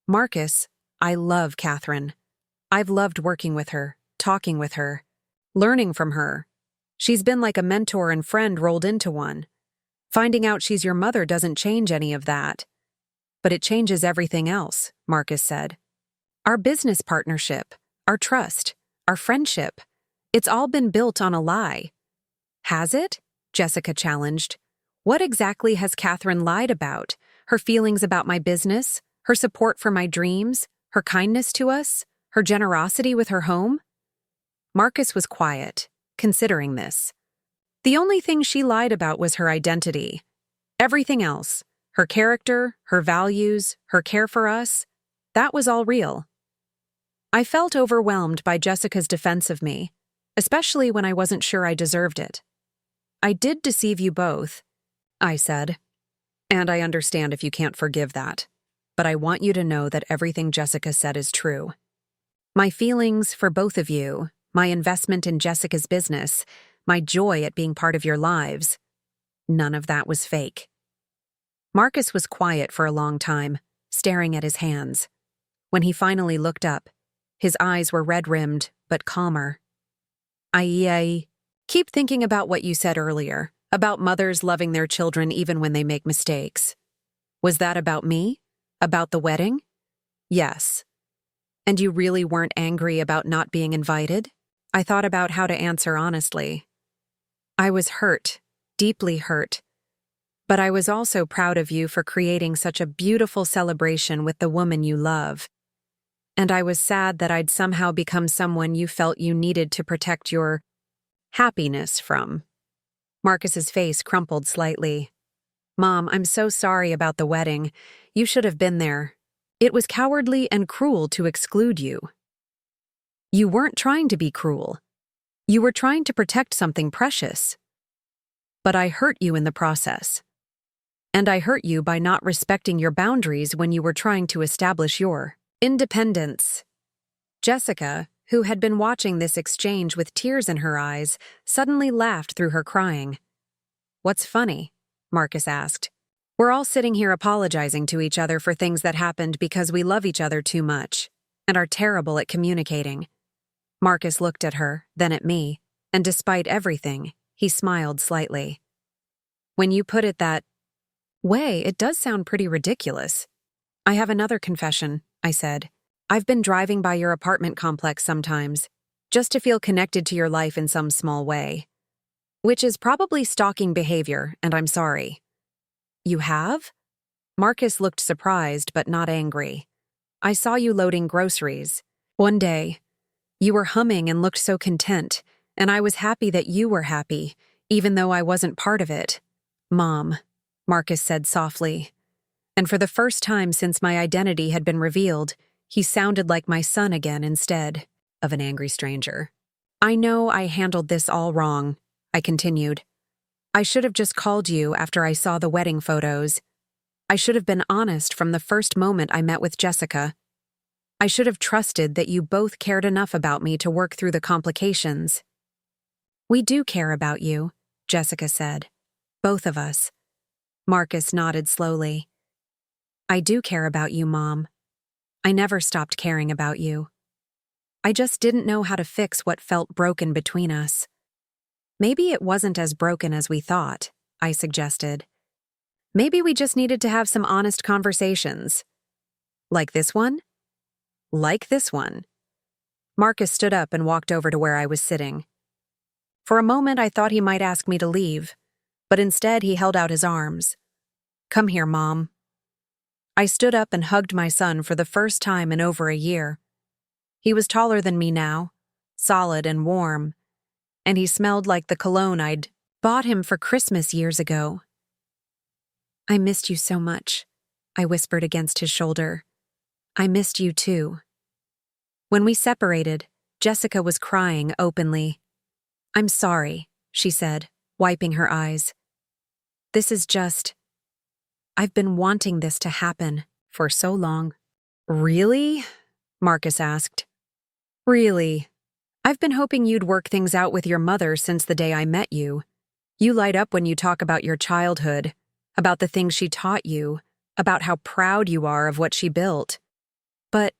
Marcus, I love Catherine. I've loved working with her, talking with her, learning from her. She's been like a mentor and friend rolled into one. Finding out she's your mother doesn't change any of that. But it changes everything else, Marcus said. Our business partnership, our trust, our friendship. It's all been built on a lie. Has it? Jessica challenged. What exactly has Catherine lied about? Her feelings about my business? Her support for my dreams? Her kindness to us? Her generosity with her home? Marcus was quiet, considering this. The only thing she lied about was her identity. Everything else, her character, her values, her care for us, that was all real. I felt overwhelmed by Jessica's defense of me, especially when I wasn't sure I deserved it. I did deceive you both, I said. And I understand if you can't forgive that, but I want you to know that everything Jessica said is true. My feelings for both of you, my investment in Jessica's business, my joy at being part of your lives, none of that was fake. Marcus was quiet for a long time, staring at his hands. When he finally looked up, his eyes were red-rimmed, but calmer. I keep thinking about what you said earlier, about mothers loving their children even when they make mistakes. Was that about me? About the wedding? Yes. And you really weren't angry about not being invited? I thought about how to answer honestly. I was hurt, deeply hurt. But I was also proud of you for creating such a beautiful celebration with the woman you love. And I was sad that I'd somehow become someone you felt you needed to protect your happiness from. Marcus's face crumpled slightly. Mom, I'm so sorry about the wedding. You should have been there. It was cowardly and cruel to exclude you. You weren't trying to be cruel. You were trying to protect something precious. But I hurt you in the process. And I hurt you by not respecting your boundaries when you were trying to establish your independence. Jessica, who had been watching this exchange with tears in her eyes, suddenly laughed through her crying. What's funny? Marcus asked. We're all sitting here apologizing to each other for things that happened because we love each other too much and are terrible at communicating. Marcus looked at her, then at me, and despite everything, he smiled slightly. When you put it that way, it does sound pretty ridiculous. I have another confession, I said. I've been driving by your apartment complex sometimes, just to feel connected to your life in some small way. Which is probably stalking behavior, and I'm sorry. You have? Marcus looked surprised but not angry. I saw you loading groceries. One day, you were humming and looked so content, and I was happy that you were happy, even though I wasn't part of it. Mom, Marcus said softly. And for the first time since my identity had been revealed, he sounded like my son again instead of an angry stranger. I know I handled this all wrong, I continued. I should have just called you after I saw the wedding photos. I should have been honest from the first moment I met with Jessica. I should have trusted that you both cared enough about me to work through the complications. We do care about you, Jessica said. Both of us. Marcus nodded slowly. I do care about you, Mom. I never stopped caring about you. I just didn't know how to fix what felt broken between us. Maybe it wasn't as broken as we thought, I suggested. Maybe we just needed to have some honest conversations. Like this one? Like this one. Marcus stood up and walked over to where I was sitting. For a moment, I thought he might ask me to leave, but instead he held out his arms. "Come here, Mom." I stood up and hugged my son for the first time in over a year. He was taller than me now, solid and warm, and he smelled like the cologne I'd bought him for Christmas years ago. "I missed you so much," I whispered against his shoulder. "I missed you too." When we separated, Jessica was crying openly. "I'm sorry," she said, wiping her eyes. I've been wanting this to happen for so long." "Really?" Marcus asked. "Really? I've been hoping you'd work things out with your mother since the day I met you. You light up when you talk about your childhood, about the things she taught you, about how proud you are of what she built. But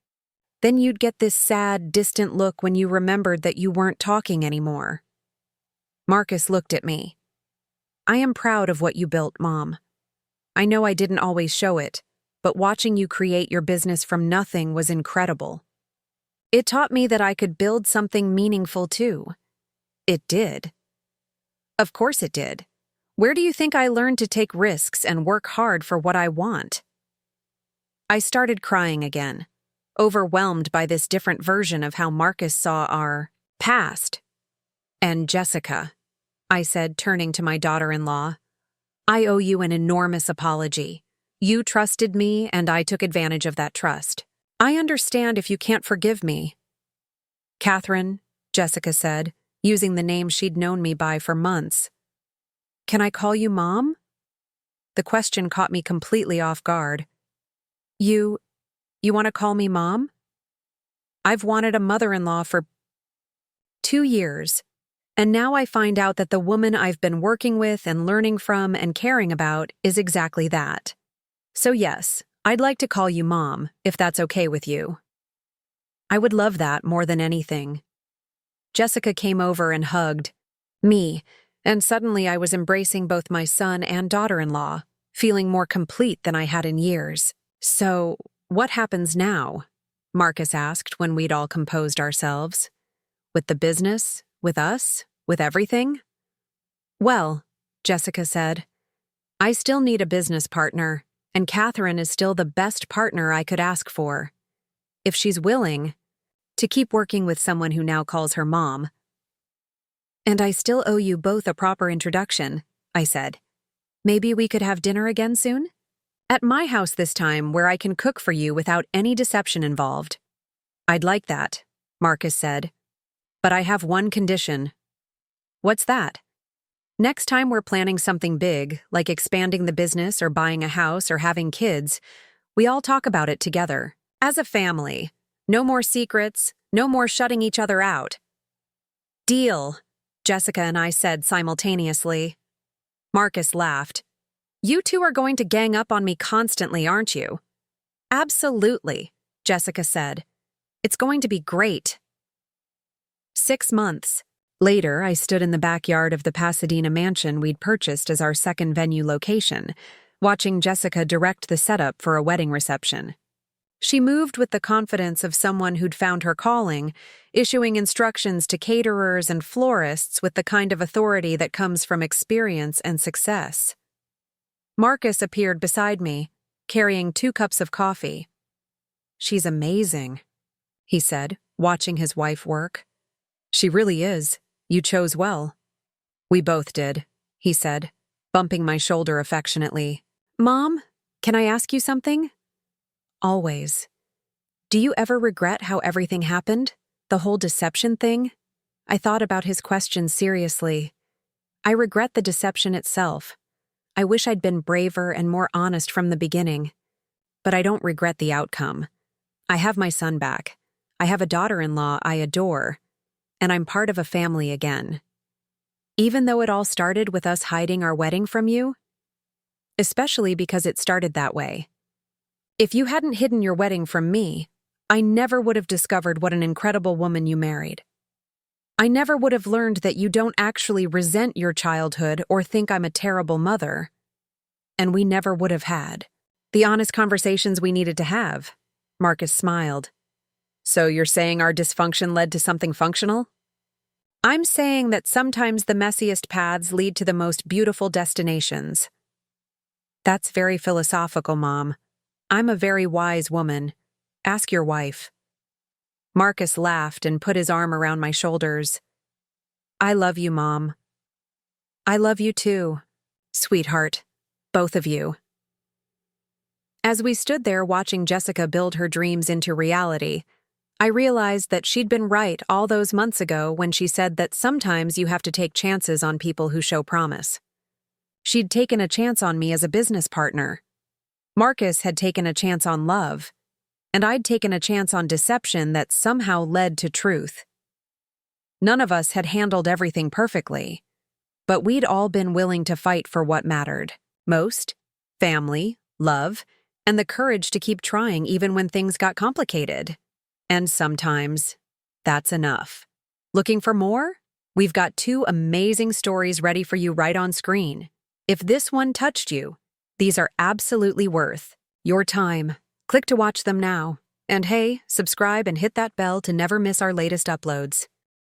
then you'd get this sad, distant look when you remembered that you weren't talking anymore." Marcus looked at me. "I am proud of what you built, Mom. I know I didn't always show it, but watching you create your business from nothing was incredible. It taught me that I could build something meaningful too." "It did." "Of course it did. Where do you think I learned to take risks and work hard for what I want?" I started crying again, overwhelmed by this different version of how Marcus saw our past. "And Jessica," I said, turning to my daughter-in-law, "I owe you an enormous apology. You trusted me, and I took advantage of that trust. I understand if you can't forgive me." "Catherine," Jessica said, using the name she'd known me by for months. "Can I call you Mom?" The question caught me completely off guard. You want to call me Mom?" "I've wanted a mother-in-law for 2 years. And now I find out that the woman I've been working with and learning from and caring about is exactly that. So yes, I'd like to call you Mom, if that's okay with you." I would love that more than anything. Jessica came over and hugged me, and suddenly I was embracing both my son and daughter-in-law, feeling more complete than I had in years. "So, what happens now?" Marcus asked when we'd all composed ourselves. "With the business? With us? With everything?" "Well," Jessica said, "I still need a business partner, and Catherine is still the best partner I could ask for. If she's willing to keep working with someone who now calls her Mom." "And I still owe you both a proper introduction," I said. "Maybe we could have dinner again soon? At my house this time, where I can cook for you without any deception involved." "I'd like that," Marcus said. "But I have one condition." "What's that?" "Next time we're planning something big, like expanding the business or buying a house or having kids, we all talk about it together, as a family. No more secrets, no more shutting each other out." "Deal," Jessica and I said simultaneously. Marcus laughed. "You two are going to gang up on me constantly, aren't you?" "Absolutely," Jessica said. "It's going to be great." 6 months. Later, I stood in the backyard of the Pasadena mansion we'd purchased as our second venue location, watching Jessica direct the setup for a wedding reception. She moved with the confidence of someone who'd found her calling, issuing instructions to caterers and florists with the kind of authority that comes from experience and success. Marcus appeared beside me, carrying 2 cups of coffee. "She's amazing," he said, watching his wife work. "She really is. You chose well." "We both did," he said, bumping my shoulder affectionately. "Mom, can I ask you something?" "Always." "Do you ever regret how everything happened? The whole deception thing?" I thought about his question seriously. "I regret the deception itself. I wish I'd been braver and more honest from the beginning. But I don't regret the outcome. I have my son back. I have a daughter-in-law I adore. And I'm part of a family again. Even though it all started with us hiding our wedding from you, especially because it started that way. If you hadn't hidden your wedding from me, I never would have discovered what an incredible woman you married. I never would have learned that you don't actually resent your childhood or think I'm a terrible mother. And we never would have had the honest conversations we needed to have." Marcus smiled. "So you're saying our dysfunction led to something functional?" I'm saying that sometimes the messiest paths lead to the most beautiful destinations. That's very philosophical, Mom. I'm a very wise woman. Ask your wife. Marcus laughed and put his arm around my shoulders. I love you, Mom. I love you too, sweetheart. Both of you. As we stood there watching Jessica build her dreams into reality, I realized that she'd been right all those months ago when she said that sometimes you have to take chances on people who show promise. She'd taken a chance on me as a business partner. Marcus had taken a chance on love, and I'd taken a chance on deception that somehow led to truth. None of us had handled everything perfectly, but we'd all been willing to fight for what mattered most: family, love, and the courage to keep trying even when things got complicated. And sometimes, that's enough. Looking for more? We've got 2 amazing stories ready for you right on screen. If this one touched you, these are absolutely worth your time. Click to watch them now. And hey, subscribe and hit that bell to never miss our latest uploads.